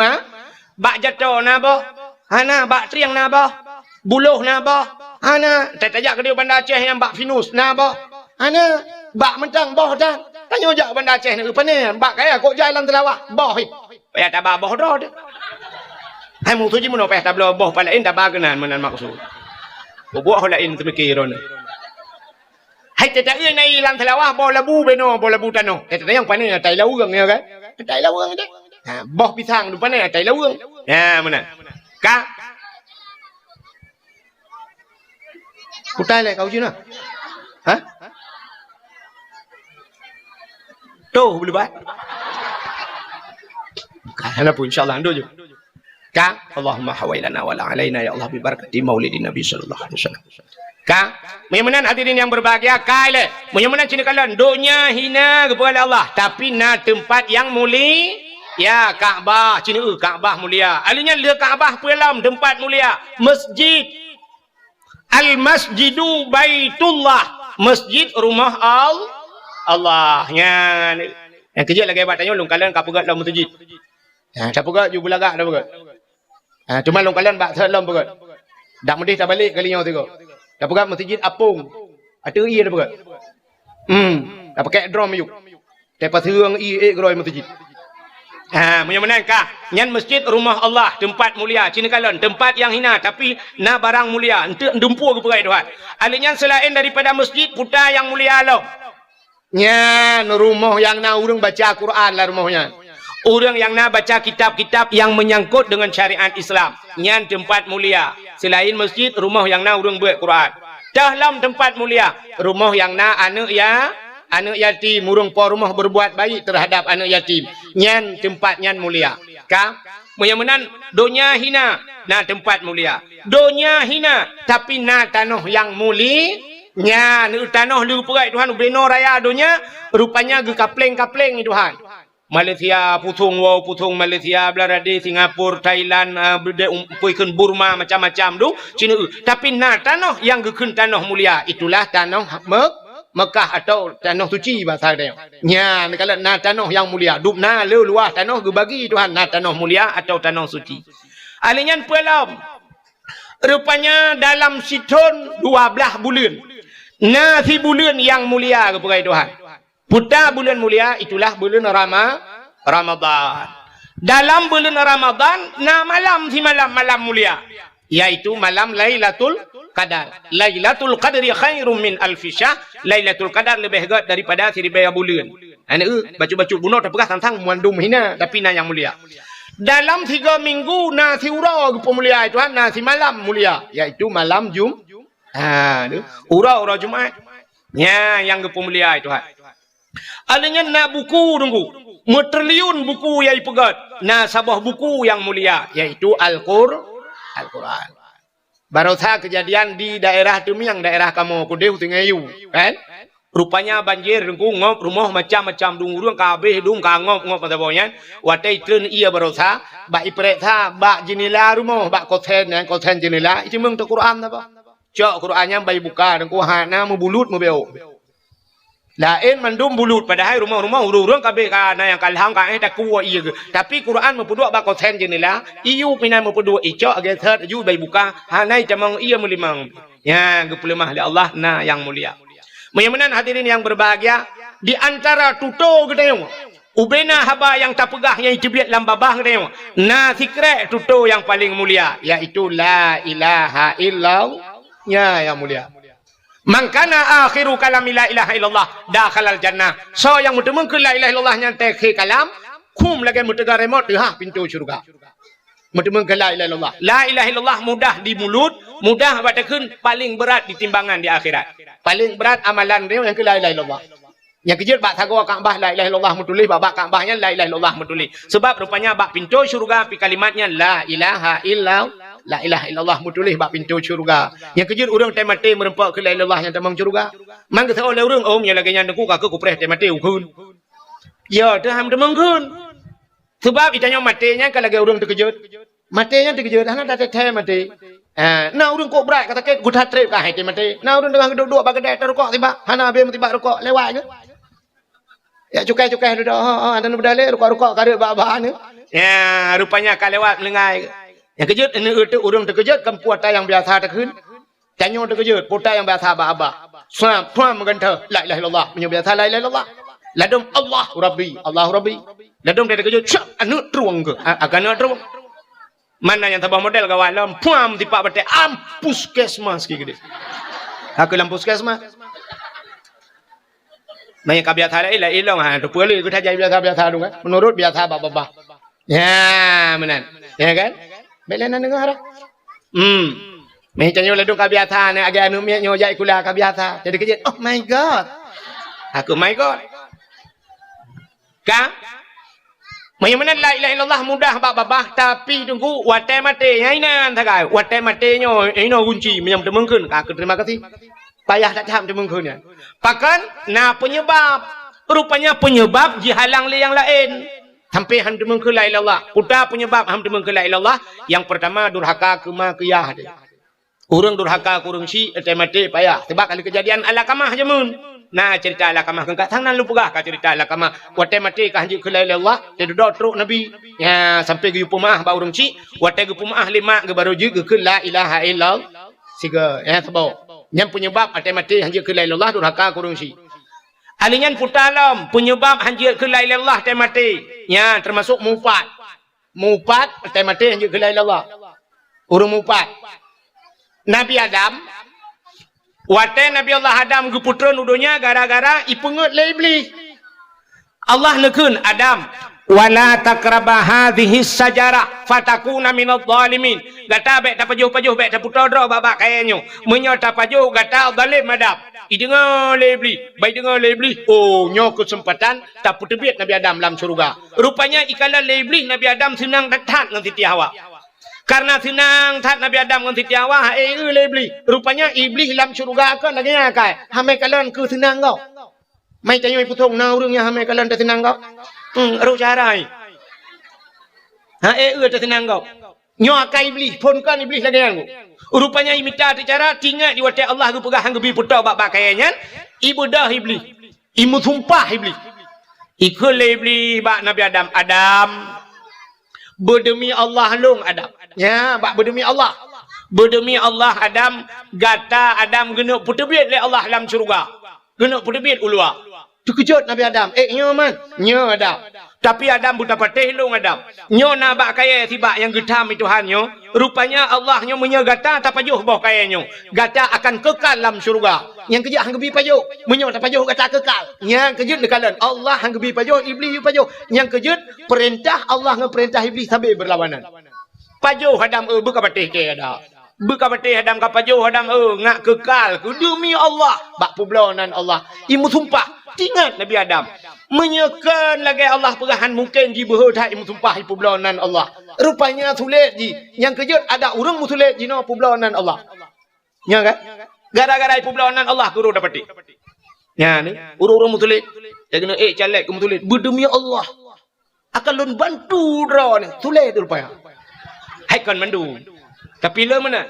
bak jatuh nabah hana bak triang nabah buluh nabah hana tajak ke dia bandar Aceh yang bak finus nabah hana bak mentang boh dah tanya jak bandar Aceh ni rupanya bak kaya kok jalan telawah boh payah tabah boh dah hai mu tu je mun payah tabah boh palain tabah kenan menan maksud buat holain temikiron hai tajak ye nai lang telawah boh labu beno boh labu tano tajak yang panen tai lawang ya kan tai lawang dah boh pisang rupanya tai lawang mana ka Kutai le kau je na. Tuh boleh buat. Kana pun insyaallah ando je. Ka Allahumma hawailana wa la alaina ya Allah bi barakati maulidin Nabi sallallahu alaihi wasallam. Ka memenan hadirin yang berbahagia ka le. Memenan cina kalan donya hina kepada Allah tapi na tempat yang mulia ya Kaabah cina Kaabah mulia. Alinya le Kaabah pelam tempat mulia masjid Al-Masjidu Baitullah. Masjid rumah Allah. Yang kejap lagi buat tanya long kalian ka pegat dalam masjid. Tak pegat ju belagak dah pegat. Cuma long kalian bak salam pegat. Dak mendih tak balik kalinya tengok. Tak pegat masjid apung. Ada ia dah pegat. Tak pakai drum yuk. Tepas hirang i groi masjid. Menyamanan kah? Nyan masjid rumah Allah, tempat mulia. Cina kalon, tempat yang hina tapi na barang mulia. Untuk dempur ke perai Tuhan. Alihnya selain daripada masjid, putar yang mulia lo. Nyan rumah yang na urang baca Quran lah rumahnya. Orang yang na baca kitab-kitab yang menyangkut dengan syariat Islam. Nyan tempat mulia. Selain masjid, rumah yang na urang buat Quran. Dalam tempat mulia, rumah yang na anak yatim, murung po rumah berbuat baik terhadap anak yatim. Nyan tempat nyan mulia. Ka? Menyamanan donya hina, na tempat mulia. Donya hina, tapi na tanah yang mulia. Nyan tanah lu perai Tuhan beno raya donya, rupanya ge kapleng-kapleng Tuhan. Malaysia putung Malaysia Belarade Singapura Thailand puikeun Burma macam-macam tu Cina tapi na tanah yang ge tanah mulia itulah tanah Mekah atau tanah suci bahasa dia. Nya kalau na tanah yang mulia, dupna le luah tanah ge bagi Tuhan na tanah mulia atau tanah suci. Alinyan pelam. Rupanya dalam siton 12 bulan. Na si bulan yang mulia kepada Tuhan. Putar bulan mulia itulah bulan Ramadan. Dalam bulan Ramadan na malam si malam mulia yaitu malam Lailatul Qadar. Lailatul Qadri khairum min alfi syahr. Lailatul Qadar lebih hebat daripada 1000 bulan. Baca-baca bunuh tak pegah tentang muandum hina tapi na yang mulia. Dalam 3 minggu na si ura pemulia Tuhan na si malam mulia yaitu malam ura Jumaat. Ya yang pemulia Tuhan. Adanya na buku tunggu. Triliun buku yang pegat. Na sabah buku yang mulia yaitu Al-Quran. Baru saya kejadian di daerah Tumiang, daerah kamu Kudeu Tingayu, kan? Rupanya banjir ngop rumah macam-macam dungurung kabeh dung kangop macam bonya. Watai tren ia baru saya bak iprek saya bak jenela rumah bak koten jenela itu memang tu Quran apa? Cok Qurannya bayi buka dan hana membulut membeo. Lain mandum bulut padahal rumah-rumah urang kabeh kana yang kalhang ka tak kuat iya ke. Tapi Quran mempedua ba konten jenilah. Iu pinan mempedua icok ge thad ju bai buka. Hanai camang iya melimang. Ya gepelemah li Allah na yang mulia. Menyamanan hadirin yang berbahagia di antara tuto gedeng. Ubena haba yang tak pegah yang cebiat lam babah gedeng. Na sikret tuto yang paling mulia iaitu la ilaha illallah. Ya yang mulia. Mangkana akhiru kalami la ilaha illallah dakhalal jannah. So yang mutemun ke la ilaha illallah yang tekhe kalam kum lagi mutegar remote ha pintu syurga. Mutemun ke la ilaha illallah. La ilaha illallah mudah di mulut, mudah batakun, paling berat di timbangan di akhirat. Paling berat amalan dia yang ke la ilaha illallah. Yang kejut bak thago Kaabah la ilaha illallah mutulih bak Kaabahnya la ilaha illallah mutulih. Sebab rupanya bak pintu syurga pi kalimatnya la ilaha illallah. La ilaha illallah mutulih bak pintu syurga. Yang kejut urang tai mati merempak ke la ilaha illallah yang tamang syurga. Mang ke oleh urang nya lagi yang deku ka ke kupreh tai mati ukun. Ya dah ham demang kun. Sebab itanya matinya kalau lagi urang terkejut. Matinya terkejut hana dah tai mati. Na urang kok berat kata ke guthat trip ka hai tai mati. Na urang tengah duduk bak kedai rokok tiba. Hana be tiba rokok lewat ke. Ya cukai-cukai duduk. Ada berdalih rokok-rokok kada bak-bakan. Ya rupanya ka lewat melengai. Yang kejut ini itu urang terkejut kan puata yang biasa terkejut. Tanyo terkejut puata yang biasa abah. Suam menganta la ilaha illallah. Menyo biasa la ilaha illallah. Ladum Allah Rabbi, Allah Rabbi. Ladum dia terkejut. Anu truang ke? Akan truang. Mana yang tabah model kawan lam puam tipak bete ampus kesmas gede. Aku lampus kesmas. Banyak biasa la ilong ha tu pulih ku tajai biasa dong kan. Menurut biasa baba. Ya, benar. Ya kan? Belanan dengar. Macam ladung kabiasa ni agak anu nyo jai kula kabiasa. Jadi kejut. Oh my god. Aku my god. Ka? Macam la ilaha illallah mudah babah tapi tunggu watai mati hainan thagai. Watai mati nyo ino kunci menyam temengkeun. Aku terima kasih. Payah tak tahap temengkeun ya. Pakan na penyebab rupanya penyebab dihalang le yang lain. Sampai ham demeng ke la ilallah. Puta penyebab ham demeng ke la ilallah. Yang pertama durhaka kema kiyah dia. Urang durhaka kurang si etai mati payah. Sebab kali kejadian ala kamah jamun. Nah cerita ala kamah kengkat tangan lu pegah ka cerita ala kamah. Watai mati ka hanji ke la ilallah. Dia duduk teruk Nabi. Ya sampai ge pemaah ba urang si. Watai ge pemaah lima ge baru je ke la ilaha illallah. Siga ya sebab. Yang penyebab atai mati hanji ke la ilallah durhaka kurang si. Alingan putalam penyebab hanjir ke la ilallah tai mati. Ya termasuk mufat. Mufat tai mati hanjir ke la ilallah. Urang mufat. Nabi Adam watai Nabi Allah Adam ke putra nudunya gara-gara ipengut le iblis. Allah nekeun Adam wala taqraba hadhihi sajarah fatakuna minadh dhalimin. Gata bek tak pajuh-pajuh bek tak putra dro babak kayanyo. Menyo tak pajuh gata zalim Adam. I dengar lebli, baik dengar lebli. Oh, nyo kesempatan tak putebiat Nabi Adam dalam syurga. Rupanya ikala lebli Nabi Adam senang datang dengan Siti Hawa. Karena senang tat Nabi Adam dengan Siti Hawa, lebli. Rupanya iblis dalam syurga kan lagi akai. Hamai kalan ke senang kau. Mai tanya ibu thong na urang yang hamai kalan tak senang kau. Ru cara ai. Tak senang kau. Nyo akai iblis, pun kan iblis lagi yang rupanya imita cara tinggal di watai Allah ke pegahan ke biputa bak pakaiannya ibu dah iblis imu sumpah iblis ikul iblis bak Nabi Adam berdemi Allah long Adam ya bak berdemi Allah Adam gata Adam genuk putebit le Allah dalam syurga genuk putebit ulua terkejut Nabi Adam nyo man nyo Adam tapi Adam buta patih long Adam nyo na bak kaya tiba yang getam itu hanyo rupanya Allah nyo menyegata tak pajuh boh kaya nyo gata akan kekal dalam syurga yang kejut hang gebi pajuh menyo tak pajuh gata kekal yang kejut dekalan Allah hang gebi pajuh iblis pajuh yang kejut perintah Allah ngeperintah iblis sampai berlawanan pajuh Adam buka patih ke ada buka patih Adam ka pajuh Adam ngak kekal demi Allah bak publonan Allah imu sumpah ingat Nabi Adam menyekan lagi Allah perahan mungkin ji berhutah imu sumpah publonan Allah rupanya sulit ji yang kejut ada orang musulit ji no publonan Allah ya kan gara-gara publonan Allah guru dapati ya ni orang musulit dia kena calek ke musulit berdemi Allah akan lun bantu dra ni sulit rupanya hai kan mandu tapi le mana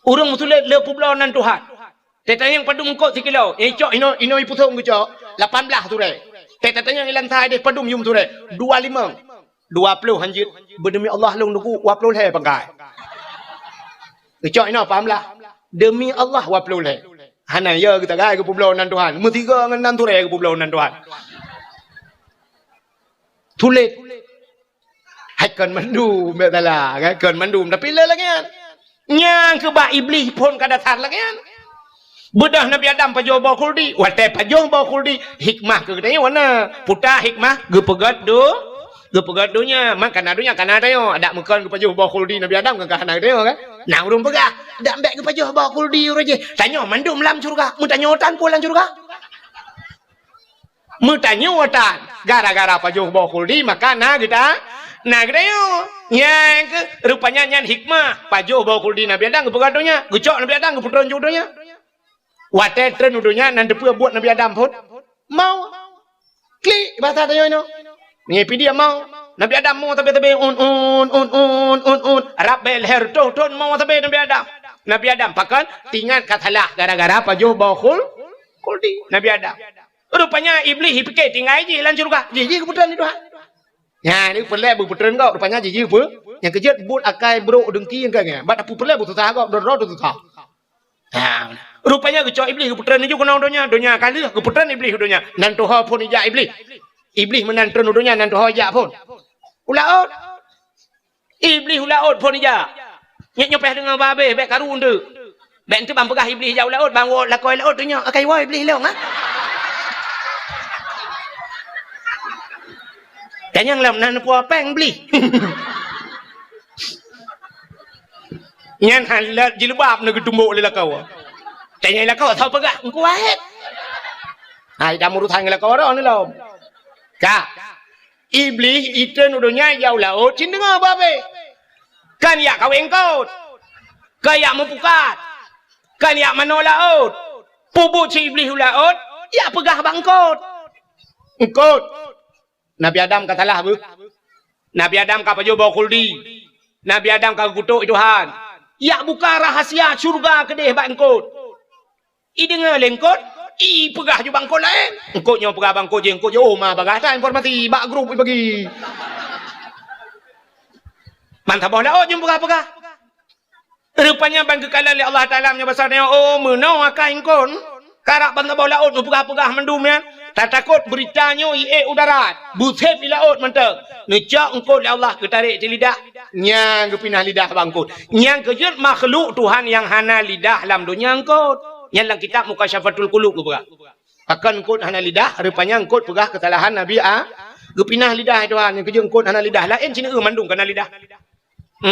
orang musulit le publonan Tuhan Tetanya yang padum kok 3 kilo. Cok ino iputong ke cok. 18 tu re. Tetanya yang lantai deh padum yum tu re. 25. 20 hanjit. Berdemi Allah long nuku 20 le pangkai. Cok ino paham lah. Demi Allah 20 le. Hana ya kita gai ke pulau nan Tuhan. Mutiga ngan nan tu re ke pulau nan Tuhan. Tulit. Hai kan mandu betala kan mandu tapi le lagi kan. Nyang ke ba iblis pun kadatan lagi kan. Budah Nabi Adam pajoh bawa kuldi. Watai pajoh bawa kuldi. Hikmah ke katanya mana? Putar hikmah. Gepegat dunya. Makan adunya kan ada yo. Ada makan ke pajoh bawa kuldi Nabi Adam kan ada yo kan. Nah urung pegah. Dak ambek ke pajoh bawa kuldi uraje. Tanya mandum lam curga. Mu tanya otan pulang curga. Mu tanya otan. Gara-gara pajoh bawa kuldi maka nah kita. Nah kita yo. Yang ke rupanya nyan hikmah. Pajoh bawa kuldi Nabi Adam gepegat dunya. Gecok Nabi Adam geputron jodohnya. Watai tren udunya nanti pun buat Nabi Adam pun mau klik bahasa tayo ino ngepi dia mau Nabi Adam mau tabe rabbel her ton mau tabe Nabi Adam pakan tinggal katalah gara-gara pajoh bawkul kuldi Nabi Adam rupanya iblis pikir tinggal aja lancur ka jiji keputusan itu ha ya ni pelai berputran kau rupanya jiji apa yang kejut buat akai bro dengki yang kaya bat apu pelai butuh kau dorot tu tak rupanya kecoh iblis keputran itu kena donya kali keputran iblis donya nan toha pun ija iblis menantren donya nan toha ija pun ulaut iblis ulaut pun ija nyopeh dengan babe bek karun tu bek tu bang pegah iblis ija ulaut bang wo lakoi laut donya akai wa iblis leong ha dan yang lam nan puah peng iblis nyan halat jilbab nak tumbuk le lakau tanya lah kau tahu pegah engkau wahid. Hai dah murut hang lah kau orang ni lah. Kak, iblis itu nuduhnya jauh laut. Cin dengar babe. Kan ya kau engkau. Kan ya mempukat. Kan ya mana laut. Pubut si iblis laut. Ya pegah bangkot. Engkau. Nabi Adam katalah bu. Nabi Adam kau pajo bawa kuldi. Nabi Adam kau kutuk Tuhan. Ya buka rahasia surga kedeh bangkot. I dengar lengkot, i pegah je bangkot lain. Engkotnya pegah bangkot je, engkot je, oh mah pegah tak informasi, bak grup bagi. Mantap bola, oh jom pegah-pegah. Rupanya bang kekalan oleh Allah Ta'ala nya besarnya, oh menau akah engkon. Karak mantap bola, oh pegah-pegah mendum ya. Tak takut beritanya ie udarat. Buthep di laut mantap. Necak engkot oleh Allah ketarik di lidah. Nyang kepinah lidah bangkot. Nyang kejut makhluk Tuhan yang hana lidah dalam dunia engkot. Yang dalam kitab Mukasyafatul Qulub ke pegah. Akan kod hana lidah, rupanya kod pegah kesalahan Nabi gepinah lidah Tuhan, yang kerja kod hana lidah lain cina mandung kena lidah.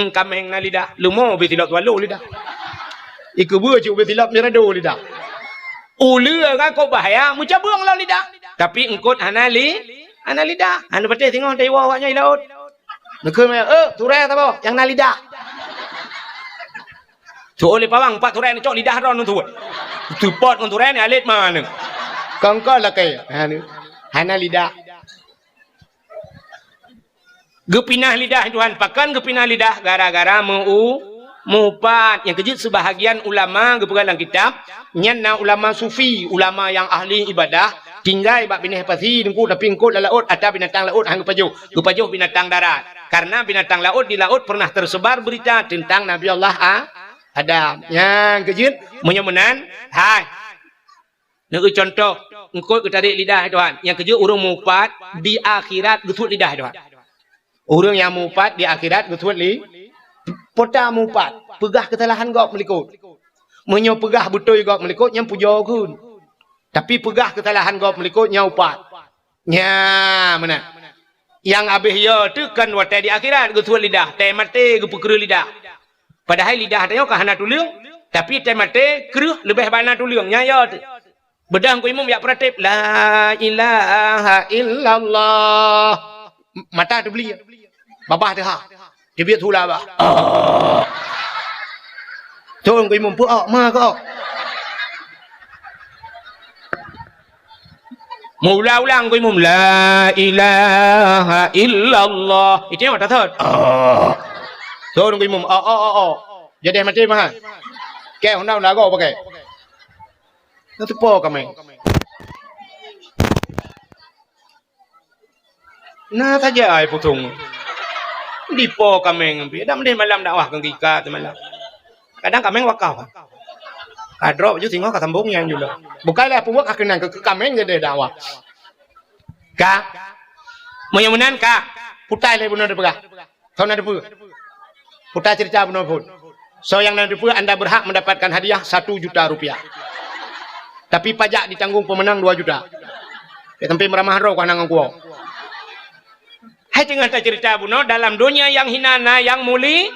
Kameng na lidah, lumo betilap walu lidah. Iku bua cuk betilap mirado lidah. Ula kan kau bahaya, muca buang lah lidah. Tapi engkot hana lidah. Hana patih tengok dewa awaknya di laut. Nekun turai apa? Yang na lidah. Tu oleh pawang 4 turai ni cok lidah ron tu. Tu pot con turai ni alit mana. Kangkal lah kaya. Hana lidah. Gepinah lidah Tuhan. Pakan gepinah lidah gara-gara mupat. Yang kejut sebahagian ulama gepegalang kitab. Nyana ulama sufi. Ulama yang ahli ibadah. Tinggal bak binah pasi. Nengku tapi engkau dalam laut. Ada binatang laut. Hang gepajuh binatang darat. Karena binatang laut di laut pernah tersebar berita tentang Nabi Allah Adam. Yang kejut menyemenan. Hai. Nak contoh. Engkau ketarik lidah Tuhan. Yang kejut urung mupat. Di akhirat getut lidah Tuhan. Orang yang mupat di akhirat getut li. Pota mupat. Pegah kesalahan gak melikut. Menyo pegah betul gak melikut. Yang puja kun. Tapi pegah kesalahan gak melikut. Yang upat. Ya mana. Yang habis ya tu kan watai di akhirat getut lidah. Teh mati gepukru lidah. Padahal lidah dia kahana tuliung, tapi teh mate keruh lebih banyak tuliungnya ya. Bedang ku imam ya pratip la ilaha illallah. Mata tu beli. Babah tu ha. Dia biar thula bah. Tu ku imam pu ok ma ko ok. Mula ulang ku imam la ilaha illallah. Itu mata thot. So nunggu imam, jadi mati mah. Kau hendak nago pakai. Nanti po kami. Nah saja ay putung. Di po kami ngambil. Dah mending malam dakwah kang gika tu malam. Kadang kami wakau. Kadro je tengok kat sambung yang juga. Bukanlah puak akenan ke kami gede dakwah. Ka. Menyamanan ka. Putai le benar depegah. Kau nak depe. Putai cerita benar pun. So yang nak depe anda berhak mendapatkan hadiah 1 juta rupiah. Tapi pajak ditanggung pemenang 2 juta. Sampai meramah roh kanang ku. Hai tengah cerita buno dalam dunia yang hinana yang muli.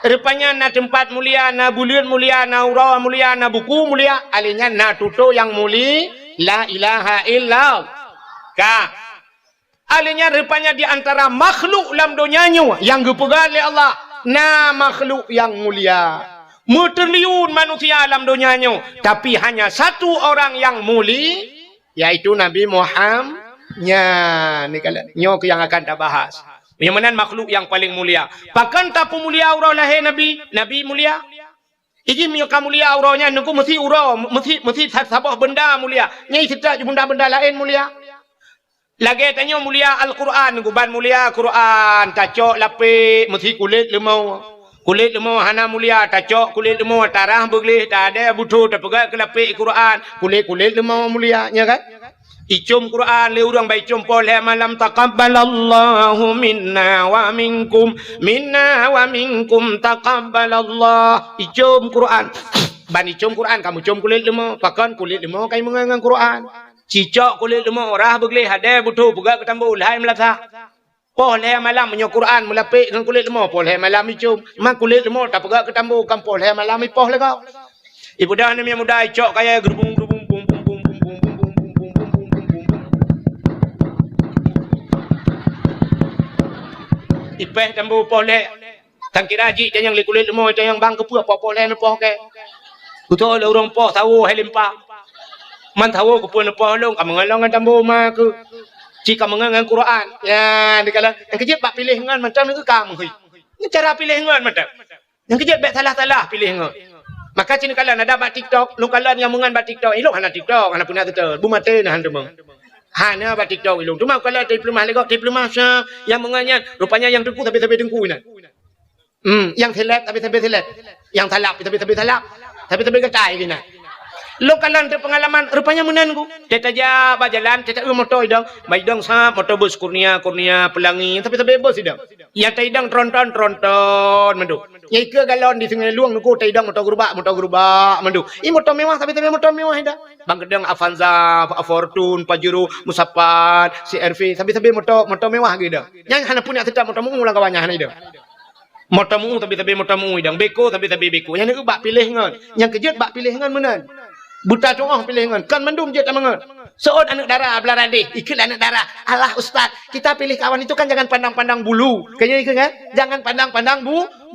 Rupanya na tempat mulia, na bulan mulia, na urau mulia, na buku mulia. Alinya na tuto yang muli. La ilaha illallah. Ka. Alinya rupanya di antara makhluk dalam dunianya yang dipegang oleh Allah. Na makhluk yang mulia. Bertriliun manusia dalam dunianya. Tapi hanya satu orang yang muli. Yaitu Nabi Muhammad. Ni kalau nyok yang akan kita bahas. Yang mana makhluk yang paling mulia. Pakan tapu mulia urau lahir Nabi. Nabi mulia. Iji miyoka mulia uraunya. Nunggu mesti urau. Mesti sabah benda mulia. Nyai tidak benda-benda lain mulia. Lagi tanya mulia Al-Quran. Nunggu ban mulia Quran. Tacok lapik. Mesti kulit lemau. Kulit lemau hana mulia. Tacok kulit lemau. Tarah bergelih. Tak ada butuh. Tak pegat ke lapik Quran. Kulit lemau mulia. Ya kan? Icum Quran le urang bai icum poleh malam taqabbalallahu minna wa minkum taqabbalallah. Icum Quran ban icum Quran kamu cium kulit lemau pakan kulit lemau kai mengangang Quran cicok kulit lemau rah begleh ada butuh buka ketambu lai melata poleh malam menyo Quran melapik dengan kulit lemau poleh malam icum mak kulit lemau tak pegat ketambu kam poleh malam ipoh le kau ibu dah ni muda icok kaya gerubung ipeh tambu poleh tang kiraji yang kulit lemau yang bang kepu apa poleh nepoh ke betul orang poh tahu hai limpa man tahu kepu nepoh long kam ngalong tambu ma ke jika mengangan Quran ya dikala yang kejep bak pilih ngan macam itu kam hui ni cara pilih ngan macam yang kejep bak salah-salah pilih ngan maka cini kala ada bak TikTok lu kala yang mengan bak TikTok ilok hana TikTok hana punah tu bu mate nah handemang hana bak TikTok ilung tu mak kalau diploma lego diploma sya yang menganyan rupanya yang dengku tapi dengku ni yang telat tapi telat yang talak tapi talak tapi ketai gini lo kalan tu pengalaman rupanya menanku teta ja bajalan teta motor idang baidang sa motor bus kurnia pelangi tapi bos idang ya taidang tronton mendu ya ke galon di sungai luang nuku taidang motor gerubak mendu i motor mewah tapi motor mewah idang bang gedang Avanza Fortune Pajero Musapan CRV tapi motor mewah gitu yang hana punya tetap motor mu ulang kawannya hana idang motor mu tapi motor mu idang beko tapi beko yang ni bak pilih ngan yang kejut bak pilih ngan menan buta tongah pilih ngan kan mendum je tak mengat seorang anak darah belarade ikut anak darah alah ustaz kita pilih kawan itu kan jangan pandang-pandang bulu kayaknya ikut kan jangan pandang-pandang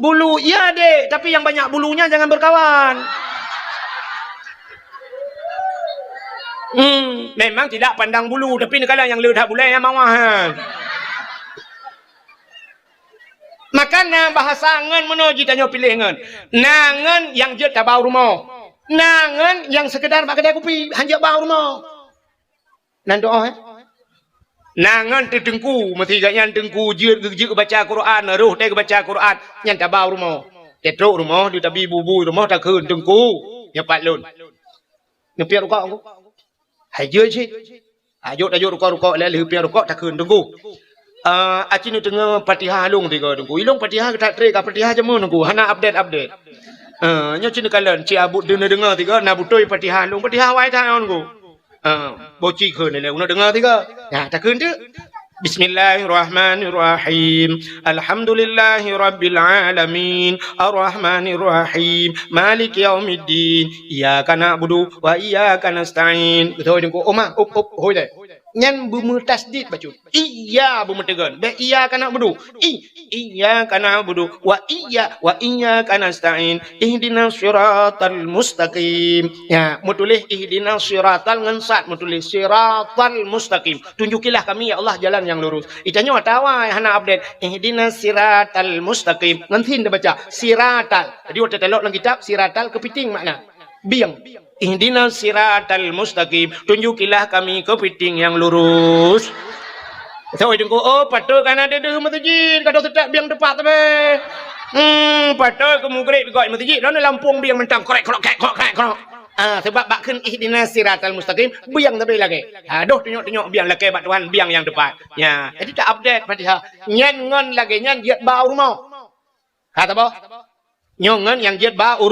bulu iya deh tapi yang banyak bulunya jangan berkawan memang tidak pandang bulu tapi kadang yang ledah bulai yang mawahan makanya bahasa ngan menuju tanya pilih ngan nangan yang je tabau rumah nangan yang sekedar mak kedai kopi hanjak bau rumah nan doa nangan terdengku mesti gaknya dengku jeut baca Quran ruh teh baca Quran yang tak bau rumah tetruk rumah di tabi bubu rumah tak keun dengku nya patlun ngepiak rukak aku hai jeut sih ajut rukak le piak rukak tak keun dengku aci nu tengah Fatihah long tiga dengku ilong Fatihah tak tre ka Fatihah jemu dengku hana update nya cina kalan ci abut dengar tiga na butoi Fatihah long Fatihah wai ta on ku boci keun le una dengar tiga ya tak keun tu Bismillahirrahmanirrahim Alhamdulillahi rabbil alamin Ar-Rahmanirrahim Malik yaumiddin Iyyaka na'budu wa iyyaka nasta'in betul dengku oma hoi deh nyan bumu tasdid bacu iya bumu tegan be iya kana budu iya kana budu wa iyyaka nasta'in ihdinas siratal mustaqim ya mutulih ihdinas siratal ngansat mutulih siratal mustaqim tunjukilah kami ya Allah jalan yang lurus itanya tawa hana update ihdinas siratal mustaqim ngantin dia baca siratal jadi waktu telok dalam kitab siratal kepiting makna biang Ihdinas siratal mustaqim. Tunjukilah kami ke piting yang lurus. Tahu itu oh patut kan ada deh masjid kalau tidak biang tepat tapi. Patut kamu gerak dekat masjid dan Lampung biang mentang korek. Sebab bak kun ihdinas siratal mustaqim biang tapi lagi. Aduh tengok biang lagi bak Tuhan biang yang depan. Ya, jadi tak update Fatihah. Nyan ngon lagi nyan jiat bau rumah. Kata apa? Nyongan yang jiat bau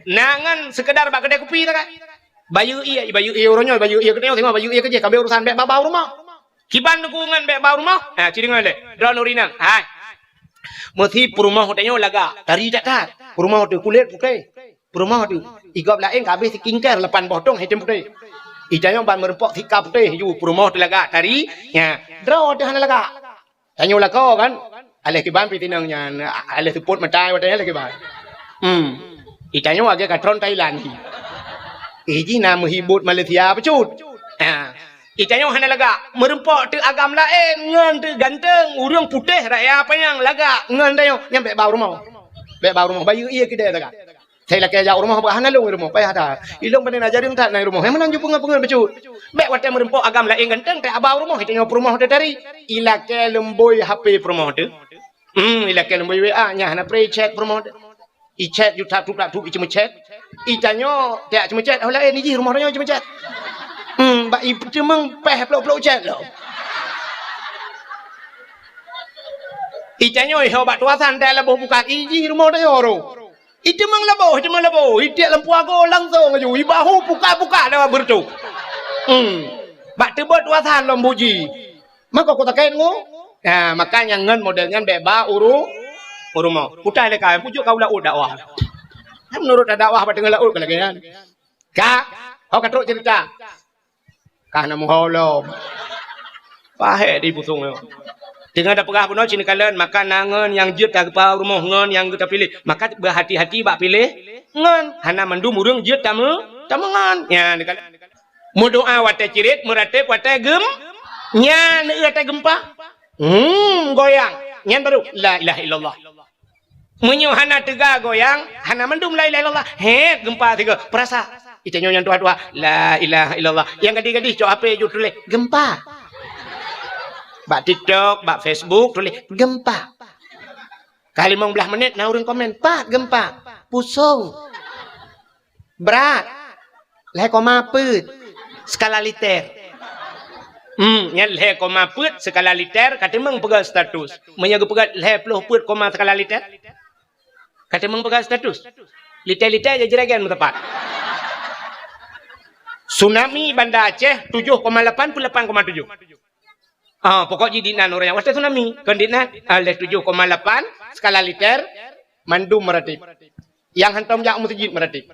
nangan sekedar bak kedai kopi tak kan? Bayu iya orangnya bayu iya kedai tengok bayu iya kerja kabel urusan bek bau rumah. Kiban dukungan bek bau rumah. Ciri ngale. Drone urinang. Hai. Mesti perumah hotenya laga. Tari tak. Perumah hotel kulit putih. Perumah hotel. Igap lain kabeh sikingker lepan botong hitam putih. Ijanya ban merempok sikap putih ju perumah hotel laga. Tari. Ya. Drone hotel laga. Tanya laga kan. Aleh kiban pitinangnya. Aleh support matai hotenya lagi kiban. Ijanya agak katron Thailand. Iji nama hibut Malaysia pecut. Itanya hana laga merempok tu agam lain ngan tu ganteng urang putih raya apa yang laga ngan dayo nyampe bau rumah bayu iya kita daga saya lagi jauh rumah hana lu rumah payah dah ilong pada ngajarin tak naik rumah memang nanju pengen becut bek wate merempok agam lain ganteng tak bau rumah itanya rumah tu dari ilake lemboy HP rumah tu ilake lemboy WA nya hana pre chat rumah tu i-chat you tak tu cuma chat itanya tak cuma chat lain ni rumah dia cuma chat bak ibu meng peh peluk-peluk chat lo. Itanya iho bak tuasan dah leboh buka iji rumah dia oro. Itu meng leboh. Itu lampu aku langsung aja. Ibahu buka dah bertu. Bak tebot tuasan lembuji. Maka kau tak kain ngo. Nah, makanya ngan modelnya beba rumah. Putai lekai pujuk kau laut dakwah. Menurut dakwah pada ngelaut kelagian. Kak, kau katruk cerita. Karena mengholom. Pahek di pusung. Dengan ada pegah pun cini kalian maka nangan yang jut tak kepala rumah ngan yang kita pilih. Maka berhati-hati bak pilih ngan. Hana mendum urung jut tamu ngan. Ya dikalian. Mudoa wate cirit muratib wate gem. Nya wate gempa. Goyang. Nyan baru la ilaha illallah. Menyu hana tega goyang, hana mendum la ilaha illallah. Gempa tiga. Perasa itanya yang tua-tua la ilaha illallah. Yang gadis-gadis cok apa je tulis gempa. Bak TikTok, bak Facebook tulis gempa. Kali 15 menit na urang komen, "Pak, gempa." Pusung. Berat. Leh koma peut. Skala liter. Yang leh koma peut skala liter kata meng pegang status. Menyaga pegang leh 10 peut koma skala liter. Kata meng pegang status. Liter-liter je jeragan tepat. Tsunami Banda Aceh 7,8 pun 8,7. Pokok jadi nan orang yang wasta tsunami. Kondina oleh 7,8 skala liter mandum meratip. Yang hantam jak masjid meratip.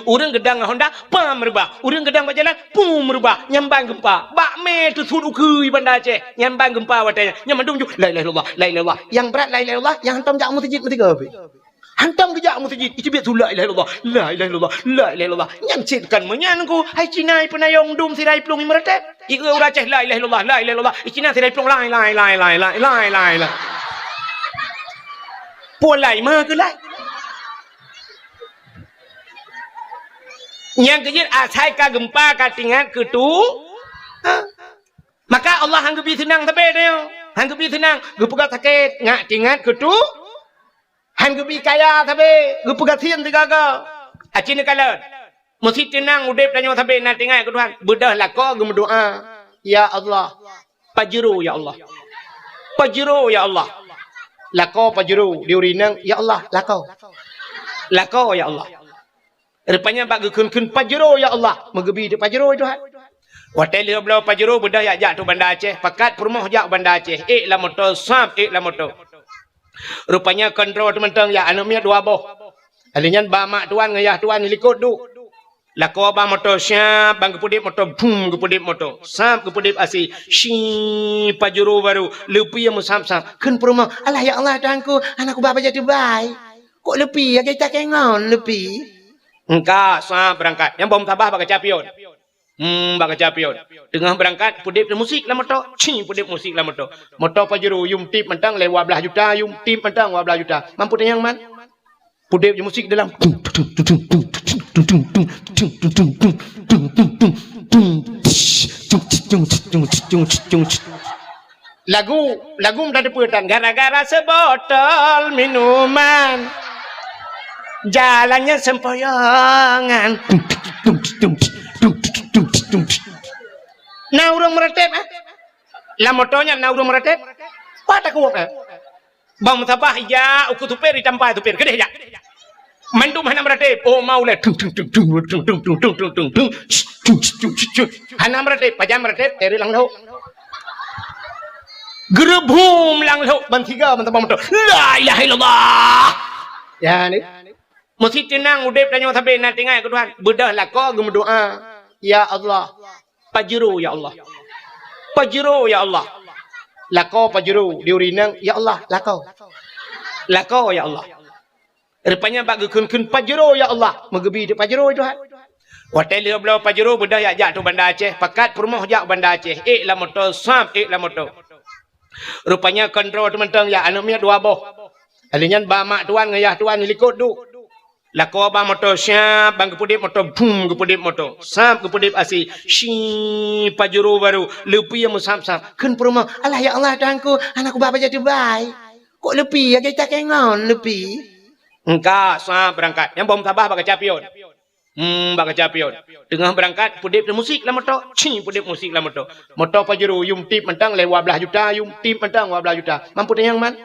Urang gedang Honda pam merubah. Urang gedang berjalan pum merubah. Nyambang gempa. Bak me tu sud ukui Banda Aceh. Nyambang gempa watanya. Yang mandum ju la ilaha illallah, la ilaha illallah. Yang berat la ilaha illallah, yang hantam jak masjid metiga apa? Hantam kejak masjid itu biar la ilaha illallah, la ilaha illallah, la ilaha illallah. Nyancitkan menyanku hai cinai penayong dum sirai plung imerate. Ika ura ceh la ilaha illallah, la ilaha illallah. Icina sirai plung lai. Polai mah ke lai. Yang kejir asai ka gempa ka tingat ke tu. Maka Allah hanggepi senang tapi dia. Hanggepi senang, gepegat sakit, ngak tingat ke tu. Hanggepi kaya tapi gepegat sian tiga-tiga. Acina kala. Mesti tenang udip tanya sampai nak tingat ke Tuhan. Bedah lako gem doa. Ya Allah. Pajru ya Allah. Pajru ya Allah. Lako pajru diurinang ya Allah lako. Lako ya Allah. Rupanya bak gekun pajro ya Allah. Mengebi di pajro itu Tuhan. Hotel dia belau pajro bedah ya jak tu Banda Aceh. Pakat perumah jak Banda Aceh. La motor sap la motor. Rupanya kontrol teman-teman ya anaknya dua boh. Alinyan ba mak tuan ngayah tuan likut du. Lako ba motor siap bang kepudip motor bum kepudip motor. Sap kepudip asi. Shi pajro baru lepi yang musam-sam. Kun perumah. Alah ya Allah tuanku anakku bapa jadi baik. Kok lepi ya kita kengon lepi. Engkau sah berangkat. Yang bom tabah bagai capion. Bagai capion. Tengah berangkat, pudip musik lah motor. Pudip musik lah motor. Motor pajero, yum tip mentang lewat belah juta, yum tip mentang 12 juta. Mampu tanya yang man? Pudip musik dalam. Lagu dari putan gara-gara sebotol minuman jalannya sempoyongan. Nah urang meretep la motonya na urang meretep pada kuok bang tabah ya uku tupir ditampai tupir gede ya mandu mana meretep oh mau le hana meretep pajam meretep teri lang lo gerebum lang lo bantiga bantabang motor la ilaha illallah ya ni mesti tenang udep tanya tabe na tingai ke Tuhan bedah lah kau gem doa ya Allah pajero ya Allah pajero ya Allah lako pajero diurinang ya Allah lako ya Allah rupanya bak gekun pajero ya Allah megebi de pajero Tuhan hotel dia belau pajero bedah ya jatuh Banda Aceh pakat permoh jak Banda Aceh la motor sap la motor rupanya kontrol teman-teman ya anu mia dua boh alinyan ba mak tuan ngayah tuan likut du lako ba motor siap bang kepudip motor boom kepudip motor sap kepudip asi shi pajero baru lepi yang musap-sap kun perumah alah ya Allah tuanku anakku bapa jadi baik kok lepi ya kita kengon lepi engkau sap berangkat yang bom tabah bak capion bak capion tengah berangkat pudip musik lah motor chi pudip musik lah motor pajero yum tip mentang lewat belah juta yum tip mentang 12 juta mampu yang man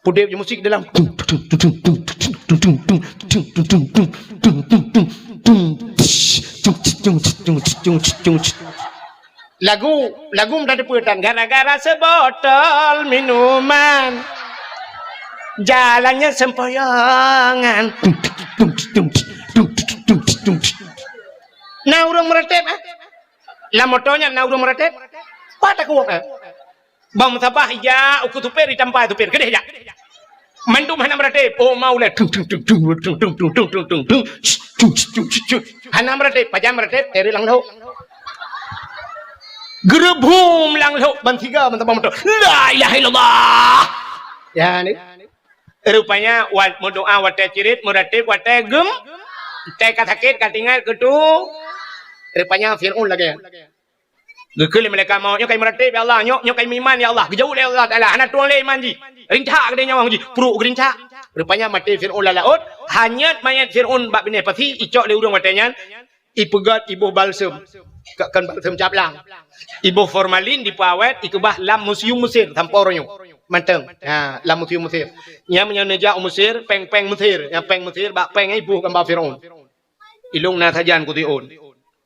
pudip musik dalam lagu dari putan gara-gara sebotol minuman jalannya sempoyongan. Nah urang meretep la motonya na urang meretep pada kuok bang tabah ya uku tupir ditampai tupir gede ya mandu mana meretep oh mau le hana meretep pajam meretep teri lang lo gerebum lang lo bantiga bantabang motor la ilaha illallah ya ni rupanya wat doa wate cirit meretep wate gem teh katakit katingal ketu rupanya Fir'aun lagi gekele mereka mau nyokai meretep ya Allah nyokai iman ya Allah gejauh le Allah taala anak tuang le iman ji rinca gede nyawang ji puru gerinca rupanya mati Fir'aun lalaut hanya mayat Fir'aun bab bini pasti icok le urang watenya ipegat ibu balsem kan balsem caplang ibu formalin dipawet ikubah lam museum Mesir tamporonyo manteng lam museum Mesir nya menyeja Mesir peng Mesir ya peng Mesir bak peng ibu gambar Fir'aun ilung na sajan ku tiun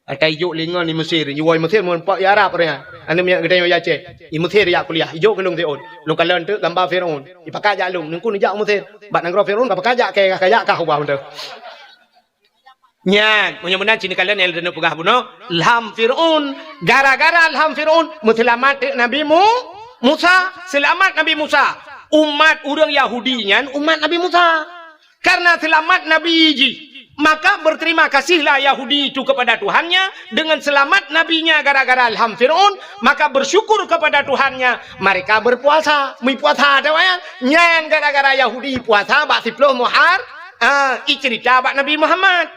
atai juk lingon di Mesir yuoi Mesir mun pak ya Arab ria anu mi gede yo Aceh i Mesir ya kuliah ijo kelung tiun lung kalen tu gambar Fir'aun ipakaja lung nungku ni jak Mesir bat nangro Fir'aun bapakaja ke kaya ka ubah untu nya menyamuna cini kalian yang dana pegah buno lam Fir'aun gara-gara lam Fir'aun muslimat Nabi Musa selamat Nabi Musa umat orang Yahudi nyan umat Nabi Musa karena selamat Nabi ji maka berterima kasihlah Yahudi itu kepada Tuhannya dengan selamat nabinya gara-gara ilham Fir'aun maka bersyukur kepada Tuhannya mereka berpuasa puasa ada wayang nyang gara-gara Yahudi puasa bak 10 Muhar cerita bak Nabi Muhammad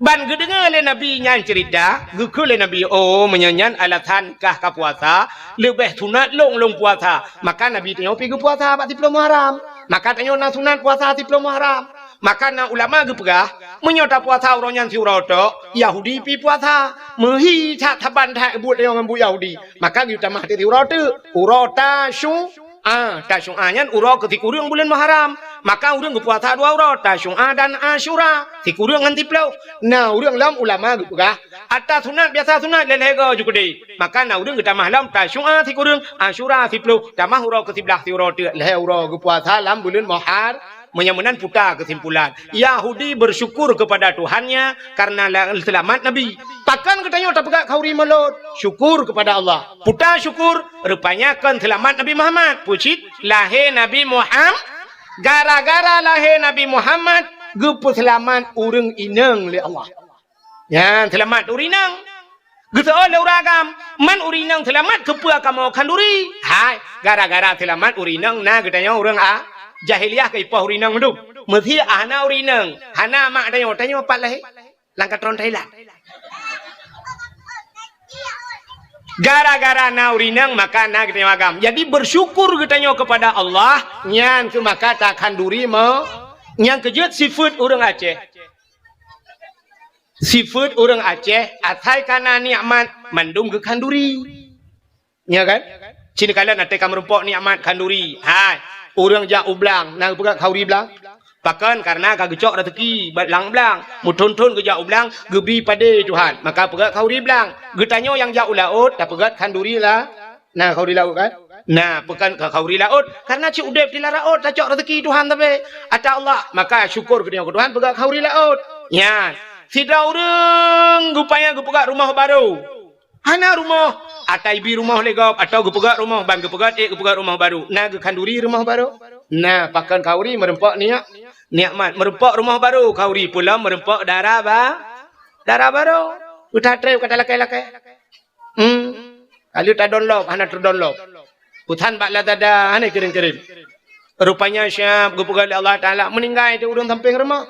ban gedengar le Nabi nyan cerita gukul le Nabi oh menyanyan alatan kah ka puasa lebih sunat long puasa maka Nabi tanya pergi puasa bak 10 Muharram maka tanya na sunat puasa 10 Muharram maka na ulama gepegah menyota puasa uronyan si uroto Yahudi pi puasa mehi tak taban tak buat yang ngambu Yahudi maka kita mah ti uroto urota syu tasyu anyan uro ketik urang bulan Muharram maka urang puasa 2 urot tasyu dan Asyura tik urang ngan tiplau nah urang lam ulama gepegah atas sunat biasa sunat lelego jukudi maka na urang kita mahlam tasyu tik urang Asyura tiplau tamah uro ketiblah ti uroto leh uro puasa lam bulan Muharram menyamunan putar kesimpulan Yahudi bersyukur kepada Tuhannya karena selamat Nabi takkan katanya tak pegak kauri melot syukur kepada Allah putar syukur rupanya kan selamat Nabi Muhammad pucit lahir Nabi Muhammad gara-gara lahir Nabi Muhammad gepu selamat urang inang le Allah ya selamat urinang gitu oleh uragam man urinang selamat kepu kamu kanduri hai gara-gara selamat urinang nah katanya urang jahiliyah ke ipah urinang menduk mesti ana urinang hana mak tanya pat lahi Langkah tron Thailand. Gara-gara naurinang maka nak magam. Jadi bersyukur katanya kepada Allah nyan ke maka takkan duri mau yang kejut sifat orang Aceh. Sifat orang Aceh atai kana nikmat mandum ke kanduri. Ya kan? Cina kalian atai kamrempok nikmat kanduri. Hai, orang jak ublang nang pegak kauri blang. Pakan karena kagecok rezeki batlang blang muton-ton ke jauh blang gebi pada Tuhan maka pegat kauri blang getanyo yang jauh laut tak pegat kanduri lah nah kauri laut kan nah pekan ke kauri laut karena cik udep di laut tak cok rezeki Tuhan tapi ata Allah maka syukur ke Tuhan pegat kauri laut ya tidak orang gupaya gepegat rumah baru hana rumah atai bi rumah legop atau gepegat rumah bang gepegat gepegat rumah baru nah ge kanduri rumah baru nah pakan kauri merempak nikmat merempak rumah baru kauri pula merempak darah baru udah trep kata lakai-lakai kalau tak download hana terdownload putan bak la tada hana kirim-kirim rupanya syab gepegat Allah Taala meninggal tu urang samping rumah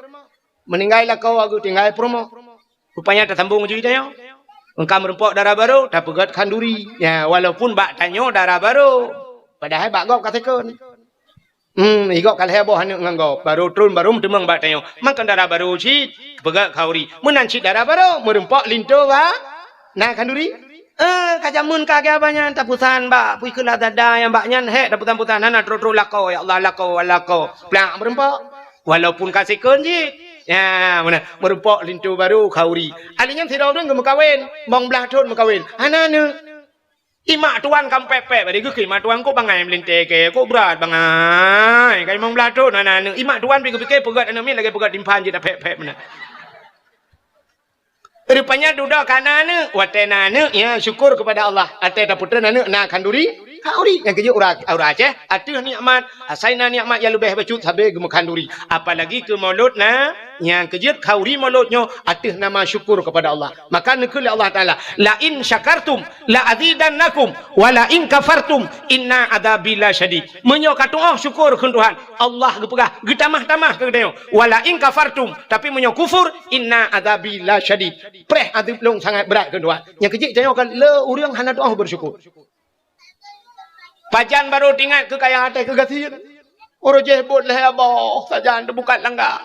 meninggal lah kau aku tinggal promo rupanya tersambung je dia engkau merempak darah baru tak pegat kanduri ya walaupun bak tanyo darah baru padahal bak gop katakan igok kalau heboh hanya nganggop baru turun baru demang bak tanyo makan darah baru cit pegat kauri menanci darah baru merempak linto ba nah kanduri kajamun kage abanya tapusan ba pui kela dada yang baknya he taputan-putan hana tro lako ya Allah lako plak merempak walaupun kasih kunci ya mana merempak lintu baru kauri alinya tidak orang gemukawin bang belah ton mukawin hana ne imak tuan kam pepe bari ke imak tuan ko bangai melinte ke ko berat bangai kai bang belah ton hana ne imak tuan pikir pegat ana mi lagi pegat dimpan je dah pepe mana rupanya duda kanana watenana ya syukur kepada Allah ate da putra nana na kanduri kauri yang kerja orang Aceh atuh nikmat asaina nikmat yang lebih bacut habis gemu kanduri apalagi ke maulud na yang kerja kauri mauludnya atuh nama syukur kepada Allah maka nekul Allah Taala la in syakartum la azidannakum wa la in kafartum inna adzabi la syadid menyo katuh syukur ke Tuhan Allah gepegah getamah-tamah ke dia wala in kafartum tapi menyo kufur inna adzabi la syadid preh adib long sangat berat ke Tuhan yang kerja jangan kan le urang hana doa bersyukur pajan baru tinggal ke kaya hati ke gasian orang jebot lah abah sajan bukan langgar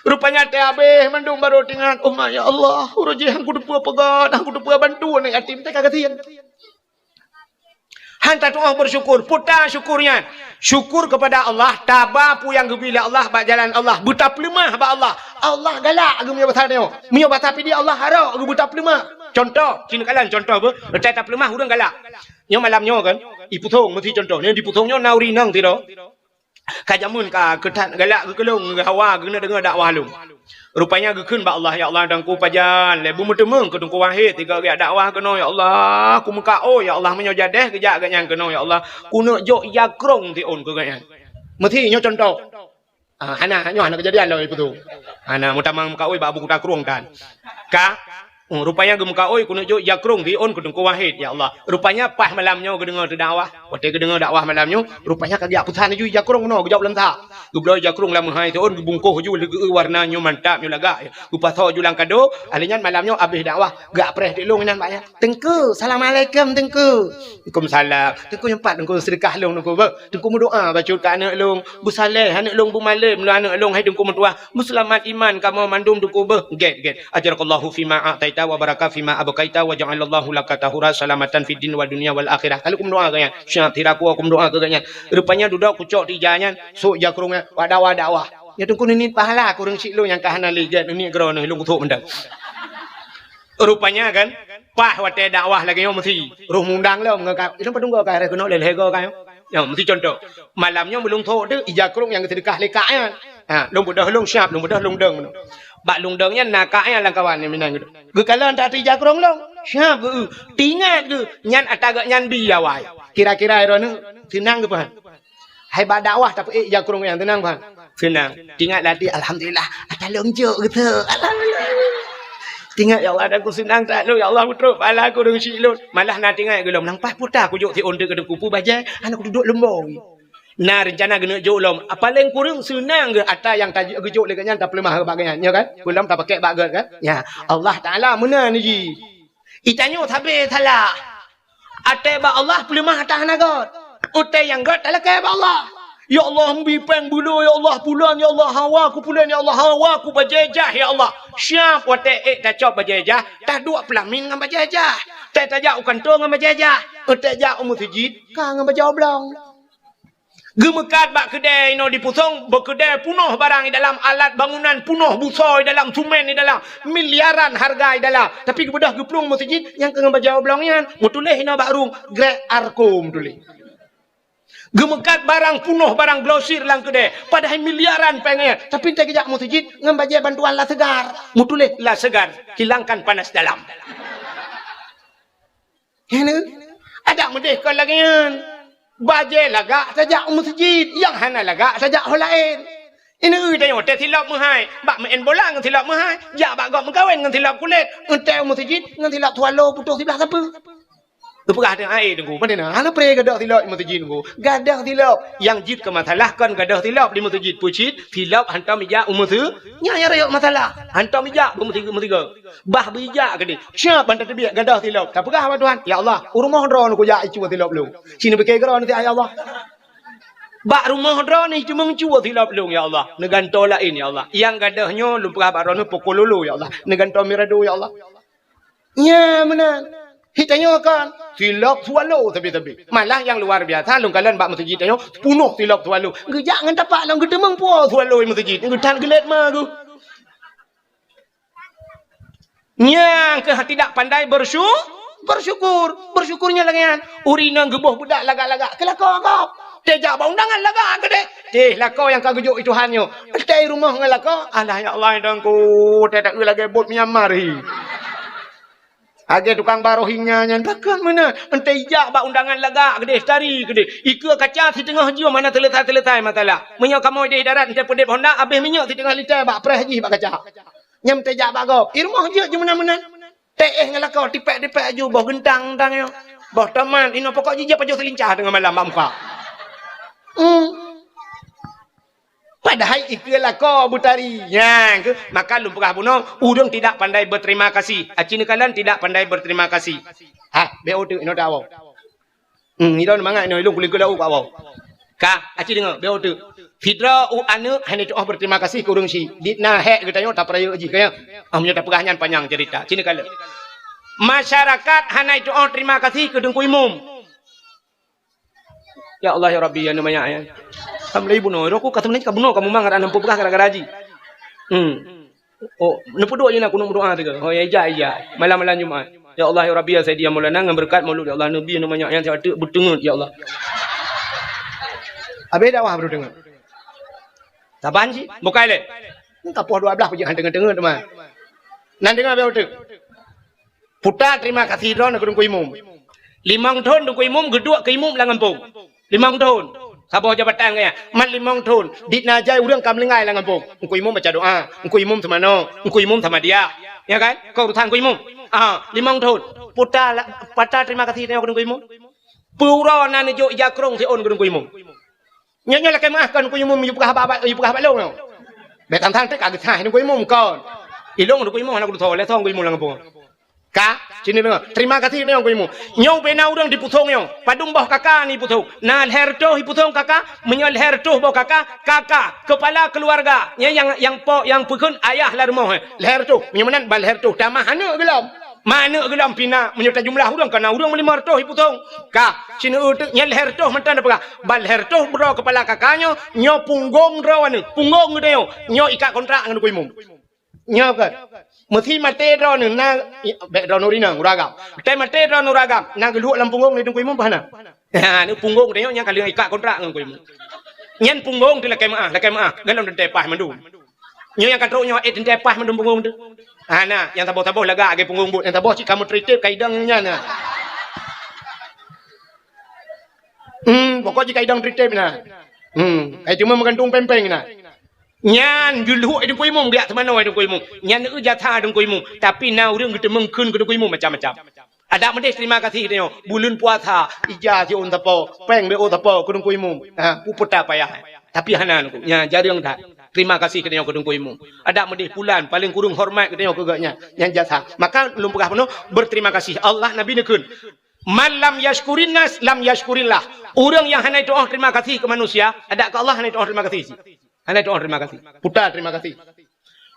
rupanya teh habis mandung baru tinggal ya Allah orang jeh aku depua pegat aku depua bantu nih yatim teh kagasian hantar doa bersyukur putar syukurnya syukur kepada Allah tabapu yang gebila Allah bak jalan Allah buta pelemah bak Allah galak aku punya bahasa dia punya bahasa dia Allah harap aku buta pelemah contoh cina kalan contoh apa tak pelemah urang galak yang malamnya kan ibu thong mesti contohnya di puthongnya nauri nang tidak kajamun ka ketat galak ke kelong hawa kena dengar dakwah lu rupanya gekeun ba Allah ya Allah dangku pajan lebu mutemeng ke dengku wahid tiga ge dakwah kena ya Allah ku muka ya Allah menyo jadeh kejak ge nyang kena ya Allah ku nak jok yakrong ti on ke ganya mesti nyo contoh hana nyo hana kejadian dah ibu tu hana mutamang muka ba buku takrong kan ka rupanya gemuka oi kuno jo yakrung di on kudung wahid ya Allah rupanya pas malamnya kedengar dakwah waktu kedengar dakwah malamnya rupanya kagak putan ju yakrung no gejauh lenta geblo yakrung lam hai tu on bungkuh ju warnanya mantap nyu laga gupatho ju lang kado alinyan malamnya habis dakwah gak preh di long nan baya tengku assalamualaikum tengku waalaikumsalam tengku nyempat tengku sedekah long tengku ba tengku berdoa baca ka anak long bu saleh anak long bu malam anak long hai tengku mentua muslimat iman kamu mandum tengku ba get ajarakallahu fima atai wa barakah fima abqaita wa ja'alallahu laka tahura salamatan fid din wal dunya wal akhirah kalau kum doa ganyan syah tiraku kum doa ke ganyan rupanya dudak kucok di jangan sok jakrungnya dakwah ya tungku ni pahala kurang sik lo yang kahana ligat ni grono lu kutuk mendang rupanya kan pah wate dakwah lagi yo mesti roh mundang lo ngakak itu padung go ka re kono le go ka yo mesti contoh malamnya belum thok tu jakrung yang sedekah lekaknya long budah long syap long budah long deng bak lungdengnya nakaknya lang kawan ni minang gitu. Gekalan tak tija krong long. Syap tingat ke nyan atagak nyan biawai. Kira-kira iron senang ke pan. Hai bak dakwah tapi ja krong yang tenang pan. Senang. Tingat lati alhamdulillah ada longjo gitu. Alhamdulillah. Tingat ya Allah aku senang tak lu ya Allah putruk pala aku deng silun. Malah nak tingat gelom nang pas putar aku juk ti onde ke kupu baja anak duduk lembong. Nah rencana gena jolom. Paling kurang senang ke atas yang tajuk gejuk lekanya tak pelemah bagaian, ya kan? Belum tak pakai bagat kan? Ya, Allah Taala mana ni ji? Itanyo tabe thala. Atai ba Allah pelemah atas nagot. Utai yang got tala ke ba Allah. Ya Allah bipeng bulu ya Allah bulan ya Allah hawa ku bulan ya Allah hawa ku bajajah ya Allah. Syap wate tak cop bajajah, tak dua pelamin ngam bajajah. Tak tajak ukan tu ngam bajajah. Utai jak masjid ka ngam bajau blong. Gemekat bak kedai no di pusong berkedai punuh barang di dalam alat bangunan punuh busoi dalam sumen di dalam miliaran harga di dalam tapi kebedah geplung masjid yang kena bajau blongnya mutuleh ina baru grek arkom tulis gemekat barang punuh barang glosir lang kedai padahal miliaran pengen tapi tak kejak masjid ngam bajai bantuan lah segar mutuleh lah segar hilangkan panas dalam ini ada mudih kau lagi Bajai lagak sajak masjid yang hana lagak sajak hal lain. Ini tengok teh tilap mahai, bak main bola ngan tilap mahai, jak bak gak mengkawin ngan tilap kulit, entai masjid ngan tilap tualo putus sebelah siapa? Lepegah dengan air tunggu. Mana nak? Ana pre gadah tilap di masjid tunggu. Gadah tilap yang jid ke masalah kan gadah tilap di masjid pucit, tilap hantar mijak umur tu. Nya rayok masalah. Hantar mijak bertiga. Bah bijak ke dia. Siap hantar tebiak gadah tilap. Tak pegah apa Tuhan? Ya Allah, rumah dron ku jak icu tilap lu. Sini pakai geron nanti ya Allah. Bak rumah dron ni cuma mencuba tilap lu ya Allah. Neganto lain ya Allah. Yang gadahnya lu pegah baron pukul lulu ya Allah. Neganto mirado ya Allah. Nya mana? Hitanya kan tilap tualo tapi malah yang luar biasa long kalian bak masjid tanya punuh tilap tualo gejak ngan tapak long gedemeng po tualo masjid ngedan gelet mah tu nya ke tidak pandai bersyukurnya langian urina gebuh budak lagak-lagak kelakau kau tejak ba undangan lagak gede teh lakau yang kau gejuk itu hanyo teh rumah ngalakau alah ya Allah dangku teh tak lagi bot Myanmar hi Age tukang barohingnya nyan bakal mana entai jak bak undangan lagak gede stari gede ika kaca di tengah jiwa mana teletai matalah menyo kamu di darat entai pedep honda habis minyak di tengah litai bak preh ji bak kaca nyam tejak bak go irmoh je mana teh ngalakau tipek-tipek aju boh gentang yo boh taman ino pokok ji pajo selincah dengan malam muka Padahal ikulah kau butari. Yang maka lumpur bunuh. Udang tidak pandai berterima kasih. Acina kalian tidak pandai berterima kasih. Beo tu ino tahu. Ino mana ino ilung kuling kulau kau. Aci dengar beo tu. Fitra anu hanya tu berterima kasih kurang si. Ditna hek kita tak pernah uji kaya. Amnya tak pegahnya panjang cerita. Cina kalian. Masyarakat hanya itu terima kasih ke dengku imum. Ya Allah ya Rabbi ya namanya ya. Kamu lagi bunuh, aku kata menikah bunuh kamu mangat anak pupukah gara-gara haji. Oh, nempu doa je nak kuno doa tiga. Oh ya malam-malam Jumaat. Ya Allah ya Rabbi ya Sayyidiyah Maulana dengan berkat maulud ya Allah Nabi namanya yang saya berdengar ya Allah. Habis dakwah berdengar. Taban sih, bukai le. Entah puas 12 pergi dengar teman. Nan dengar apa tu? Putar terima kasih ron aku dengku imum. 5 tahun dengku imum, kedua ke imum lah ngampung. 5 tahun. Sabar jabatan kaya. Man 5 tahun. Dit najai urang kam lengai lah ngampung. Engku imum baca doa. Engku imum sama no. Engku imum sama dia. Ya kan? Kau urutan engku imum. 5 tahun. Putar terima kasih aku dengku imum. Pura nan jo jakrong si on dengku imum. Nyonya lah kemah kan engku imum yu pegah apa long no. Betam thang tek agak thai dengku imum kon. Ilong dengku imum anak tu le thong engku imum lah ngampung. Sini dengar. Terima kasih dengan kuimu. Nyong pena urang di puthong nyong. Padung boh kakak ni puthong. Nah herto hi puthong kakak. Menyol herto boh kakak. Kakak kepala keluarga. Yang pekun ayah lah rumah. Herto. Menyemenan bal herto. Dah mana gelam. Mana gelam pina. Menyerta jumlah urang. Karena urang melima herto hi puthong. Sini utuk. Nyol herto mentan apa. Bal herto bro kepala kakaknya. Nyo punggung rawan. Punggung dia. Nyo ikat kontrak dengan kuimu. Nyo kan. Mesti mati ron na ron urina uragam. Tapi mati ron uragam. Nang keluar dalam punggung ni tunggu imam mana? Ni punggung dia yang kali ikat kontrak dengan imam. Nyen punggung tu lakai maah. Galam dan tepah mandu. Nyo yang katruk nyo et tepah mandu punggung tu. Nah, yang taboh-taboh lagak ke punggung but. Yang taboh cik kamu tritip kaidang nya na. Pokok cik kaidang tritip na. Cuma menggantung pempeng na. Nyan juluh dengku imum dia temano dengku imum. Nyan jatah dengku imum. Tapi na urang kita mengkun ke dengku imum macam-macam. Ada medis terima kasih dia. Bulan puasa, ija si on tapo, peng be o tapo kudung kuimu. Ku peta payah. Tapi hanan ku, nya jarang dah. Terima kasih ke dia kudung kuimu. Ada medis bulan paling kurung hormat ke dia kegaknya yang jasa. Maka belum pernah penuh berterima kasih. Allah Nabi nekun. Man lam yashkurin nas lam yashkurillah. Orang yang hanya doa terima kasih ke manusia, ada ke Allah hanya doa terima kasih. Hanya doa terima kasih. Putar terima kasih.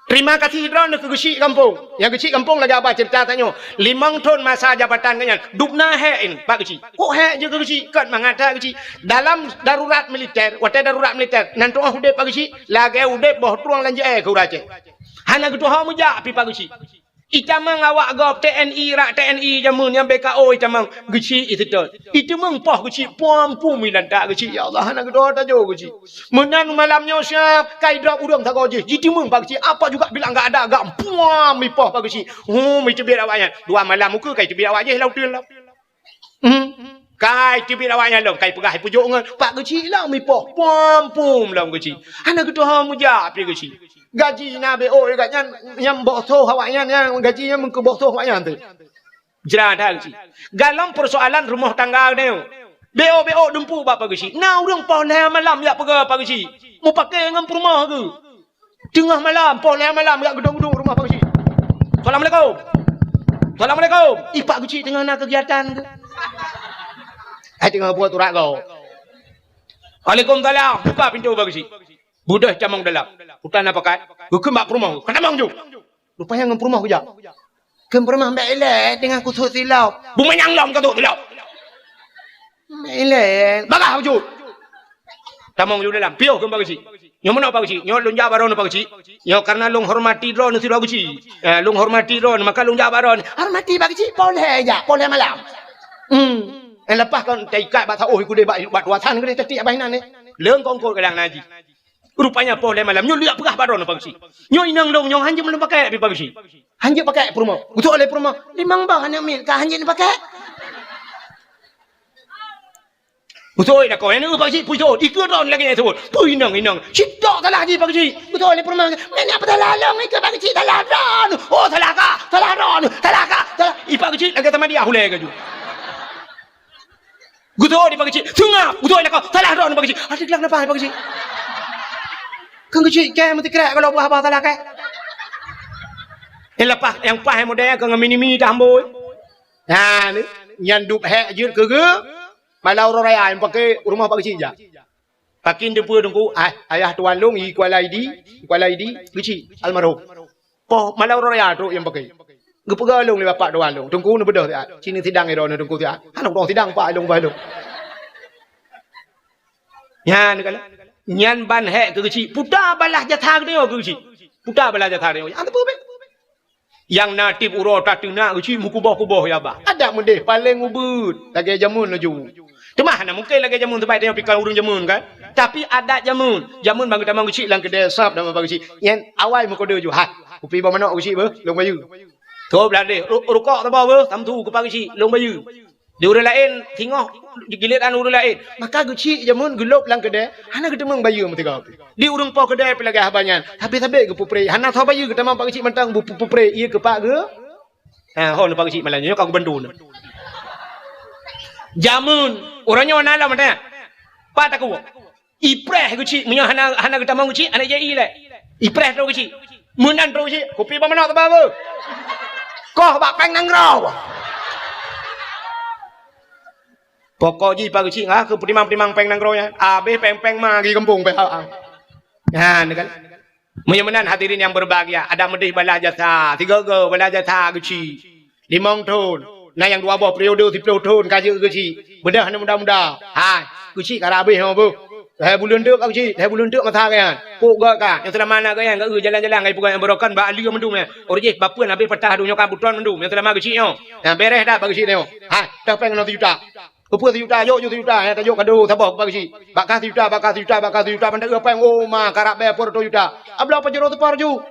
Terima kasih drone ke gesi kampung. Yang gesi kampung lagi apa cerita tanya. 5 tahun masa jabatan kalian. Dupna hein Pak gesi. Kok he je ke gesi? Kan mengata gesi. Dalam darurat militer, waktu darurat militer, nanti orang udep Pak gesi, lagi udep boh tuang lanjut ke urace. Hanya gitu ha muja pi Pak gesi. Itamang awak gop TNI rak TNI jamun yang BKO itamang geci itu tu. Itu meng poh geci puampu milan tak geci ya Allah nak doa tak jo geci. Menan malamnya siap kai drop urang tak goje. Itu meng pak geci apa juga bilang enggak ada agak puam mi poh pak geci. Mi cebir awaknya. 2 malam muka kai cebir awak je lau teu lau. Kai cebir awaknya lau kai pegah pujuk ngan pak geci lau mi poh puam lau geci. Anak doa muja pi geci. Gaji na BO katnya yang bosoh awaknya yang gajinya mengke bosoh awaknya tu. Jerah dah gesi. Dalam persoalan rumah tangga ni. BO dempu bapa gesi. Na urang pau leh malam ya pega apa gesi. Mau pakai ngam rumah ke? Tengah malam pau leh malam ya gedung-gedung rumah apa gesi. Assalamualaikum. Assalamualaikum. Ipak gesi tengah nak kegiatan ke? Hai tengah buat urat kau. Waalaikumsalam. Buka pintu apa gesi. Budah camang dalam. Hutan apa kan? Hukum bak perumah. Kenapa ju? Rupanya ngam perumah kejap. Kem perumah mbak elek dengan kusut silau. Bumai yang lam katuk silau. Mbak elek. Bagah ju. Camang ju dalam. Piuh kem bagasi. Nyo mana bagasi? Nyo lung jabaron bagasi. Nyo karena lung hormati drone si bagasi. Lung hormati drone maka lung jabaron. Hormati bagasi boleh aja. Boleh malam. Lepas kan taikat bak oh iku de bak wasan ke tetik abainan ni. Leung kongkol kadang naji. Rupanya boleh malam. Nyo lihat pegah baron apa gesi. Nyo inang dong nyo hanje belum pakai apa gesi. Hanje pakai perumah. Utuk oleh perumah. 5 bang hanya mil ka hanje ni pakai. Utuk dah kau yang apa gesi pujo. Ikut don lagi ni sebut. Pu inang. Cipta salah haji apa gesi. Utuk oleh perumah. Mana apa salah long ikut apa gesi salah don. Oh salah ka. Salah don. Salah ka. Salah. Ipa gesi lagi sama dia hulai ke ju. Utuk di pagi gesi. Tengah. Utuk nak kau salah don pagi gesi. Adik lang apa pagi gesi. Kan kecil ke mesti kerek kalau buah apa salah ke. Yang pas yang model ke mini dah boy. Ha ni yang dup hek je ke malau raya yang pakai rumah pak kecil je. Pakin depa dengku ayah tuan long i Kuala ID kecil almarhum. Poh malau raya tu yang pakai. Gepega long ni bapak tuan long. Dengku ni bedah dia. Sini sidang iro ni dengku dia. Anak dong sidang pak long balong. Ya ni kala. Nyan ban hek ke kecil. Putar balah jatah dia ke kecil. Putar balah jatah dia. Yang apa? Yang natib urut tatuna kecil mukubah-kubah ya bah. Ada mendeh paling ubud. Lagi jamun laju. Temah nak mungkin lagi jamun tempat dia pikir urung jamun kan. Tapi ada jamun. Jamun bagi tamang kecil lang kedai sap nama bagi kecil. Yang awal muka dia ju. Ha. Kupi ba mana kecil ba? Long bayu. Tu belade. Rukok tu ba? Tamtu ku pagi kecil. Long bayu. Di urang lain tengok giliran urang lain. Maka geci jamun gelop lang kedai, hana kita meng bayu mesti kau. Di urang pau kedai pelagi habanyan. Habis-habis ke pupre. Hana tho bayu kita mang pak geci mentang bu pupre ia ke pak ke. Hon pak geci malanyo kau bandu. Jamun orangnya mana lah mata. Pak tak ku. Ipreh geci menyo hana kita mang geci ana jai le. Ipreh tu geci. Munan tu geci. Kopi ba mana tu ba bu? Koh bak peng nang raw. Pokok ji pagi cing ke perimang peng nang kroya. Abe peng magi kampung pe. Ya, ni kan. Mudah-mudahan hadirin yang berbahagia, ada medih balah jasa, 3 balah jasa geci. 5 tahun. Nah yang 2 buah periode 10 tahun kaji geci. Bedah mudah-mudah. Ha, geci kara abe ha bu. Bulan tu geci, bulan tu mata kan. Puk gak ka, yang telah mana kan ke jalan-jalan kai pugan yang berokan ba ali mendum ya. Orje bapuan abe petah du nyoka butuan mendum. Yang telah ma geci yo. Yang beres dah bagi geci yo. Ha, dah peng no juta. Kupur juta, yuk juta, ya tajuk kado, sabok bagi si. Bakal juta, benda apa yang ma karap be por juta. Abla apa jero tu par ju.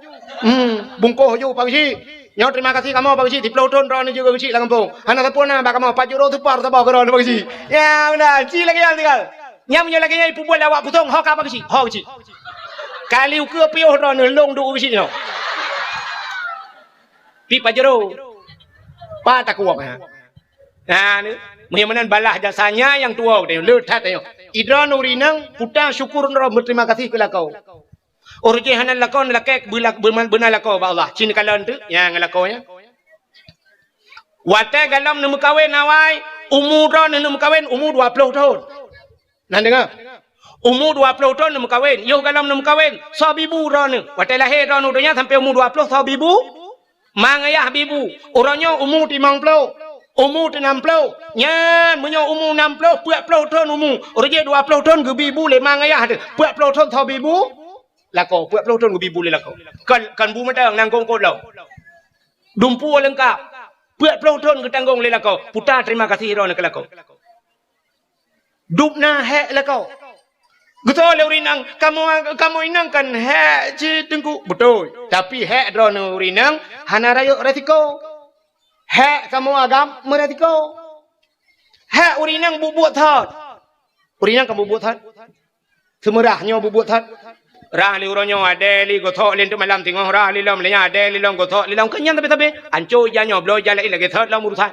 Bungkoh ju bagi si. Nyo terima kasih kamu bagi si di Pluton ron juga bagi si lah kampung. Hana sapona bak kamu 4 jero tu par sabok ron bagi si. Ya benar, si lagi yang tinggal. Nyam nyo lagi yang ibu buat lawak putong hok bagi si. Hok si. Kali uke piuh ron long du bagi si no. Pi pajero. Pa tak kuat ha. Nah, ni muhimudan balah jasanya yang tua dia letat ayo. Idra nurinang puta syukur ro berterima kasih ke lakau. Orje hanan lakau lakek benar lakau ba Allah. Cin kalan tu yang lakaunya. Wate galam nemu kawin awai umur ro nemu kawin umur 20 tahun. Nah dengar. Umur 20 tahun nemu kawin. Yo galam nemu kawin. Sabibu ro ni. Wate lahir ro nudunya sampai umur 20 sabibu. Mang ayah bibu. Orangnya umur 50. Umur 60, nyan menyo umur 60, 40 tahun umur. Orang je 20 tahun ke bibu le mang ayah tu. 40 tahun tho bibu. Lako 40 tahun ke bibu le lako. Kan bu matang nang kong kolau. Dumpu lengkap. 40 tahun ke tanggung le lako. Puta terima kasih ro nak lako. Dupna hek lako. Betul le urinang kamu inang kan hek je tengku. Betul. Tapi hek ro no urinang hana rayo resiko. Hak kamu agam meratiko. Hak urinang bubuk thot. Urinang kamu bubuk thot. Semerahnya bubuk thot. Rah li uronyo ade li gothok len tu malam tengok rah li lom lenya ade li lom gothok li lom kenyan tapi anco ya nyob lo ya lagi lagi thot lom urusan.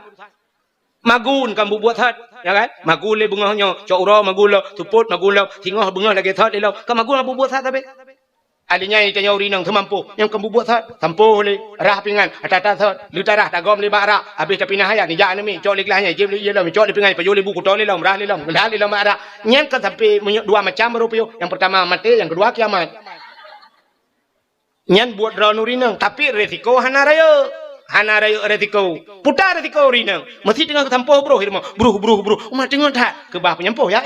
Magun kamu bubuk thot, ya kan? Magun le bungahnya cok uro magun lo tuput magun lo tengok bungah lagi thot li lom. Kamu magun bubuk thot tapi alinya itanya urinang semampu yang kamu buat thot tampu le rah pingan atata thot lutarah tagom le bara habis tapi nah ya ni ja ni cok le kelahnya je le lo cok le pingan payo le buku to le lom rah le lom bara nyen kan sampai dua macam rupio yang pertama mati yang kedua kiamat nyen buat ron urinang tapi resiko hana rayo resiko putar resiko urinang mesti tengah tampu bro hirmo bro umat tengah tak ke bah penyampuh ya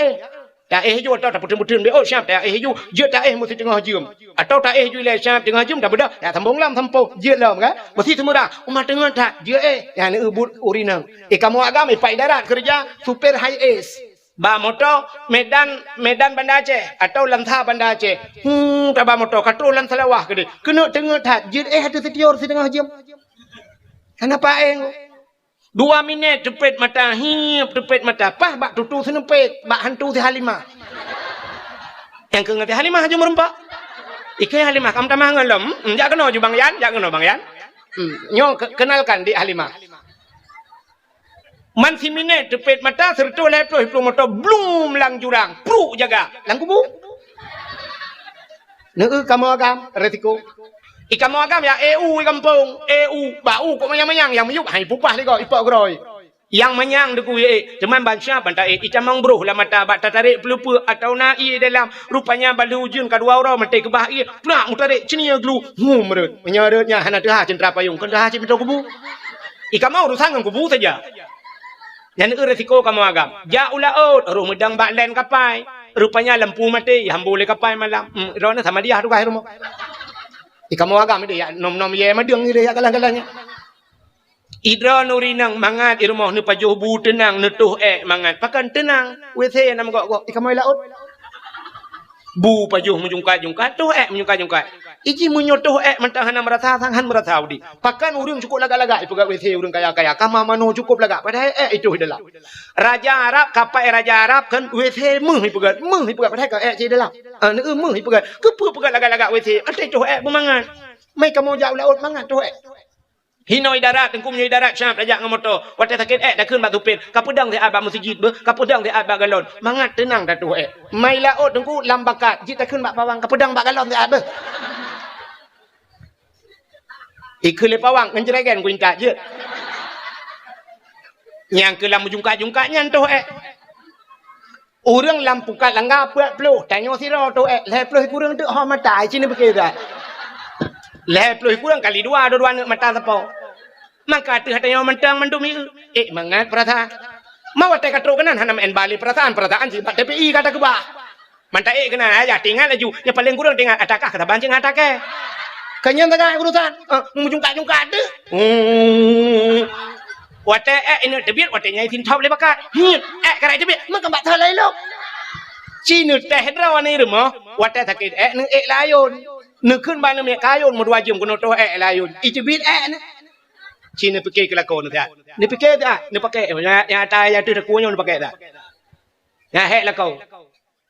tak ju atau tak putih-putih be oh siap tak ju je tak mesti tengah jum atau tak ju le siap tengah jum dah bedah ya sambung lam sampo je lam kan mesti semua umat tengah tak je yang ni ubut urinang kamu agam pai darat kerja super high ace ba motor Medan Bandar Aceh atau Lantha Bandar Aceh tak ba motor katrol lan Salawah ke kena tengah tak je ada setior setengah jam kenapa 2 minit tepet mata hiap tepet mata pah bak tutu senepet bak hantu si Halimah yang ke ngati Halimah aja merempak ikai Halimah kamu tamah ngelem jak kena ju Bang Yan nyo kenalkan di Halimah man si minit tepet mata serta leploh hiplo motor blum lang jurang pru jaga lang kubu neu kamu agam resiko Ikan mau agam ya EU kampung bau kok manyang yang meyuk hai pupah ni kau ipok groi yang manyang deku cuman bansya bantai ikan mang bro lah mata bat tarik pelupu atau nai dalam rupanya balu ujun kedua orang mati ke bahi pula mutarik cenia glu merut menyaratnya hana dah cendera payung kan dah cipta kubu ikan mau urusan dengan kubu saja yang resiko kamu agam ja ulaut ru medang bak len kapai rupanya lampu mati hambu le kapai malam rona sama dia tu kai rumah kamu agam dia nom ye madeng dia ya kalang-kalangnya idra nurinang mangat irmoh ni pajuh bu tenang netuh mangat pakan tenang WC nam gok kamu laut bu pajuh menjungkat tuh menjungkat iji menyotoh mentah hanam merasa sanghan merasa udi pakan urang cukup laga-laga ipu WC urang kaya-kaya kama mano cukup laga padahal itu dalam raja Arab kapai raja Arab kan WC meh ipu padahal ka ci dalam meh ipu kepu pegat laga-laga WC ada itu memangan mai kamu jauh laut mangan tuh Hinoi darat tengkum nyoi darat syam ajak ngam motor wate sakit dah keun bak tupin kapedang dia abak masjid be kapedang dia abak galon mangat tenang dah tu mai laut tengku lambakat jit keun bak pawang kapedang bak galon dia be ikhle pawang ngenjregen ku intak je yang ke lam jungkat nyan tu urang lam pukat langga puat ploh tanyo sira tu le ploh kurang tu ha matai sini bekira le ploh kurang kali dua nak mata tepo maka tu hatanya mentang mendumi mangat perasa mau te katro kanan hanam en bali perasaan si TPI kata ke bah manta kena aja tinggal laju yang paling kurang tinggal atakah kata bancing atake kanyan tengah urusan mujungkat tu wate ini debit wate nyai tin top le bakat hit karai debit mak kembak thalai lo cinu teh draw ni rumo wate sakit nu layon nu kun ban me kayon mu dua jum kuno to layon itibit ni cina pakai kelakon dia ni pakai dah ni pakai ya tai ya tu takunya ni pakai dah ya hek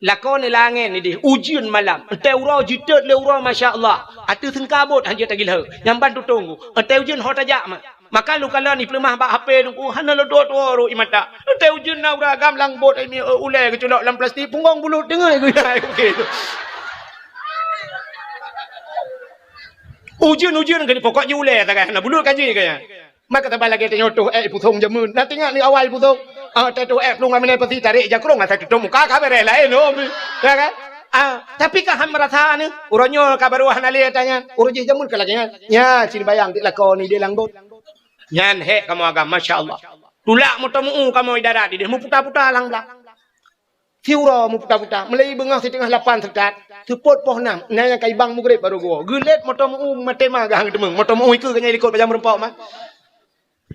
lakon ni langit ni di ujian malam ente ura jitet le ura masya-Allah atu sengkabut hanya tagil yang bantu tunggu ente ujian hot aja Maka lu kalau ni pelemah bak HP tu hana lo dot ro imata. Te ujun na uragam lang bot ini ulai ke colok dalam plastik punggong bulut dengar aku okey. Ujun kan pokoknya ulai tak kan. Bulut kaji kan. Maka tabal lagi tengok tu putung jamun. Nak tengok ni awal putung. Tu pelung amne pasti tarik jakrong asa tu muka ka bere lain no. Ya kan? Tapi kah ham merasa ni uronyo kabaru hanali tanya. Urji jamun ka lagi ya cini bayang dik lakon ni dia langbot. Nyan he kamu agam masya-Allah. Tulak mutamu kamu idarat dia mu putar-putar lang belak. Tiura mu putar-putar. Melai bengah setengah 8 sekat. Tepot poh 6. Nanya kai bang mugrib baru go. Gulet mutamu matema gahang demeng. Mutamu ikut kanya likut pajam rempok mah.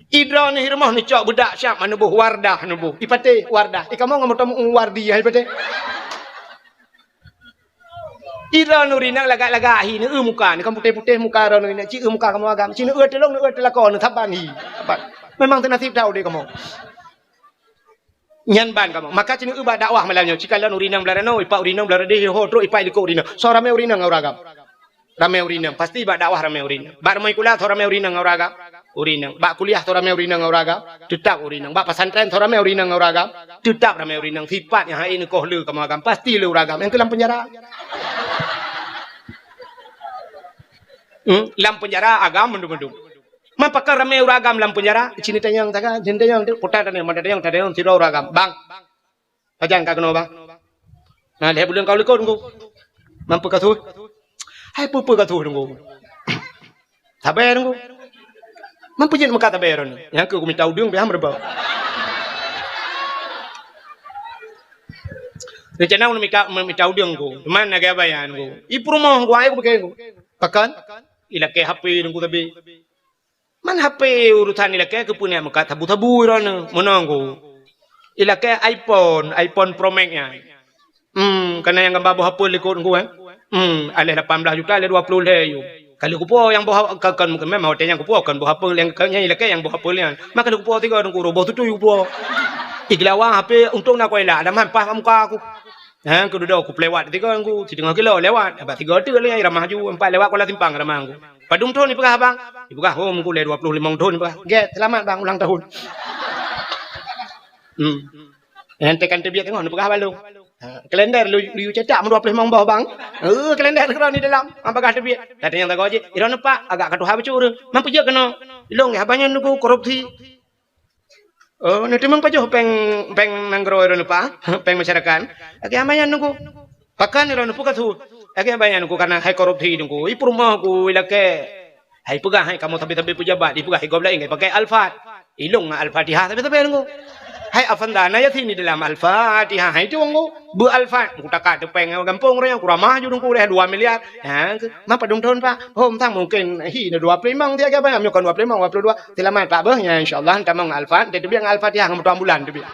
Idra ni rumah ni cok budak siap mana buh wardah nu buh. Ipate wardah. Kamu ngam mutamu wardi hai pate. Ira nuri nak lagak-lagak hi ni muka ni kamu putih-putih muka ro ni ci muka kamu agam ci ni telong ni telakon ni thaban hi. Memang tenasib tahu dia kamu. Nyan ban kamu. Maka ci ni ba dakwah malamnya ci kala nuri nang belarano ipa uri nang belarade ho tro ipa liko uri nang. So rame uri nang uragam. Rame uri nang pasti ba dakwah rame uri nang. Ba mai kuliah so rame uri nang uragam. Uri nang. Ba kuliah so rame uri nang uragam. Tetap uri nang. Ba pesantren so rame uri nang uragam. Tetap rame uri nang. Sifat yang hai ni koh lu kamu agam pasti lu uragam. Yang kelam penjara. Lam penjara agam mendung-mendung. Mapakar ramai uragam lam penjara. Cini tanyang taga, cini tanyang putar tanyang, mana tanyang tiro uragam. Bang, pajang kagno bang. Nah, lihat bulan kau lekor tunggu. Mampu katu? Hai pupu katu tunggu. Tabayar tunggu. Mampu jen muka tabayar ni. Yang aku minta udung biar berbau. Rencana aku minta udung ku. Mana gaya bayan ku? Ipu rumah ku ayo pakai ku. Pakan? Ilake HP nunggu tapi. Man HP urusan ilake ke punya muka tabu-tabu irana menanggu. Ilake iPhone Pro Max-nya. Karena yang gambar bawa HP likut nunggu alih 18 juta alih 20 le yo. Kalau kupo yang bawa kan mungkin memang hotel yang kupo kan bawa HP yang kanya ilake yang bawa HP yang. Maka kalau kupo tiga nunggu roboh tu kupo. Iklawa HP untung nak koila ada mampah muka aku. Aku duduk aku lewat tiga aku 3 kilo lewat abah 3 tu le ramah ju 4 lewat kola timpang ramah aku. Padung tahun ni pegah bang. Dibuka home aku le 25 tahun pegah. Get selamat bang ulang tahun. Ente kan terbiak tengok ni pegah balung. Kalender lu cetak 25 bawah bang. Kalender kau ni dalam apakah terbiak. Tadi yang tak kau je. Irana pak agak katuh habis cur. Mampu je kena. Ilong ya banyak nuku korupsi. Nanti mang pajo peng nanggro ero nupa, peng masyarakat. Aki amayan nunggu. Pakan ero nupu katu. Aki amayan nunggu karena hai korupsi nunggu. Ipu rumah ku ilake. Hai pegah hai kamu tapi pejabat. Ipu hai gobla ingai pakai Al-Fat. Ilung Al-Fatihah tapi nunggu. Hai afandana ya sini dalam Al-Fatihah. Hai tu nunggu. Bu Al-Fat. Ku takak tu peng gampung ro yang kuramah ju nunggu leh 2 miliar. Ha, mapa dong tahun pak. Hom tang mungkin hi 25 dia ke apa? Amyo kon 25 22. Selamat pak bah ya insyaallah tamang Al-Fat. Dia biang Al-Fatihah ngam 2 bulan dia biang.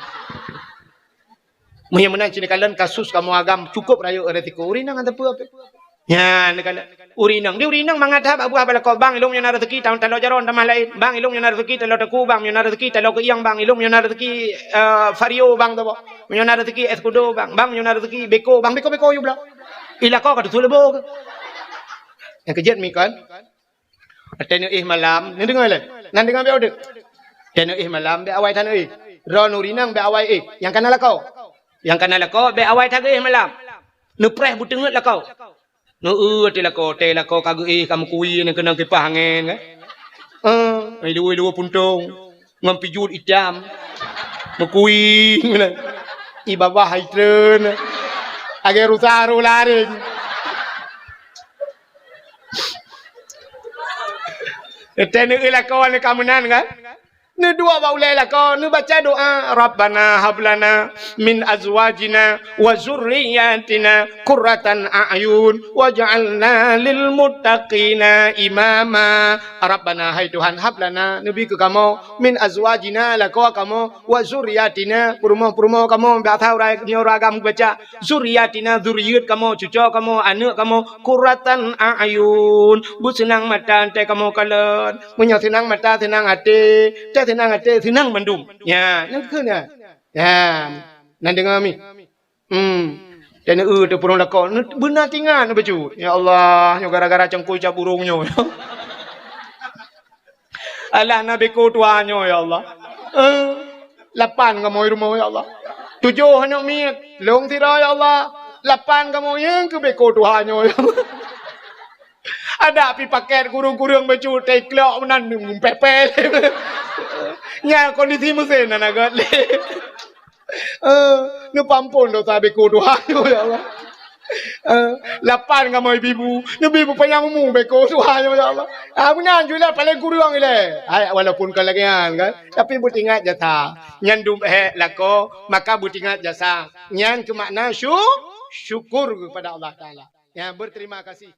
Muhim menan cini kalian kasus kamu agam cukup rayu resiko urinang atau apa? Ya, nekala urinang. Dia urinang mangadhab abu abal ko bang ilung yang rezeki tahun talo jaron tamah lain. Bang ilung yang rezeki talo teku bang yang rezeki talo ke iyang bang ilung yang rezeki vario bang to. Yang rezeki eskudo bang yang rezeki beko bang beko you bla. Ila ko ka tu lebo. Yang kejet mi kan. Atene malam, ni dengar le. Nan dengar be odek. Atene malam be awai tan ron urinang be awai yang kana lakau. Yang kana lakau be awai tag malam. Nupreh butengut lakau. No telako kagak kamu kui yang kena kipas angin kan. Dua puntung ngampijut itam. Mekui mana. Ibabah haitren. Agar rusaru laring. Tene ilakawan kamu nan kan. Ni dua baulai lakau ni baca doa Rabbana hablana min azwajina wa zurriyatina qurratan a'yun waj'alna lil muttaqina imama. Rabbana hai Tuhan hablana nabi ke kamu min azwajina lakau kamu wa zurriyatina purmo kamu bathau rai ni ragam baca zurriyatina zuriyat kamu cucu kamu anak kamu qurratan a'yun bu senang mata ante kamu kalen punya senang mata senang hati senang hati, senang mendung. Ya, yang kena. Ya, nan dengar mi. Dan tu purung lakon, benar tinggal baju. Ya Allah, yo gara-gara cengkui cap burungnya. Alah Nabi ku tuanya ya Allah. 8 kamu rumah ya Allah. 7 anak miat. Long tira ya Allah. 8 kamu yang ke beko tuanya ya Allah. Ada api paket kurung-kurung baju teklok menandung pepe. Nya kondisi mesin anak gat. Nu pampun dosa beko tuanya ya Allah. 8 kamu ibu. Ibu penyangmu beko tuanya ya Allah. Benar juga paling kurang ile. Walaupun kelagian kan, tapi butingat jasa. Nyan dum lako, maka butingat jasa. Nyan kemakna syukur kepada Allah Taala. Ya berterima kasih.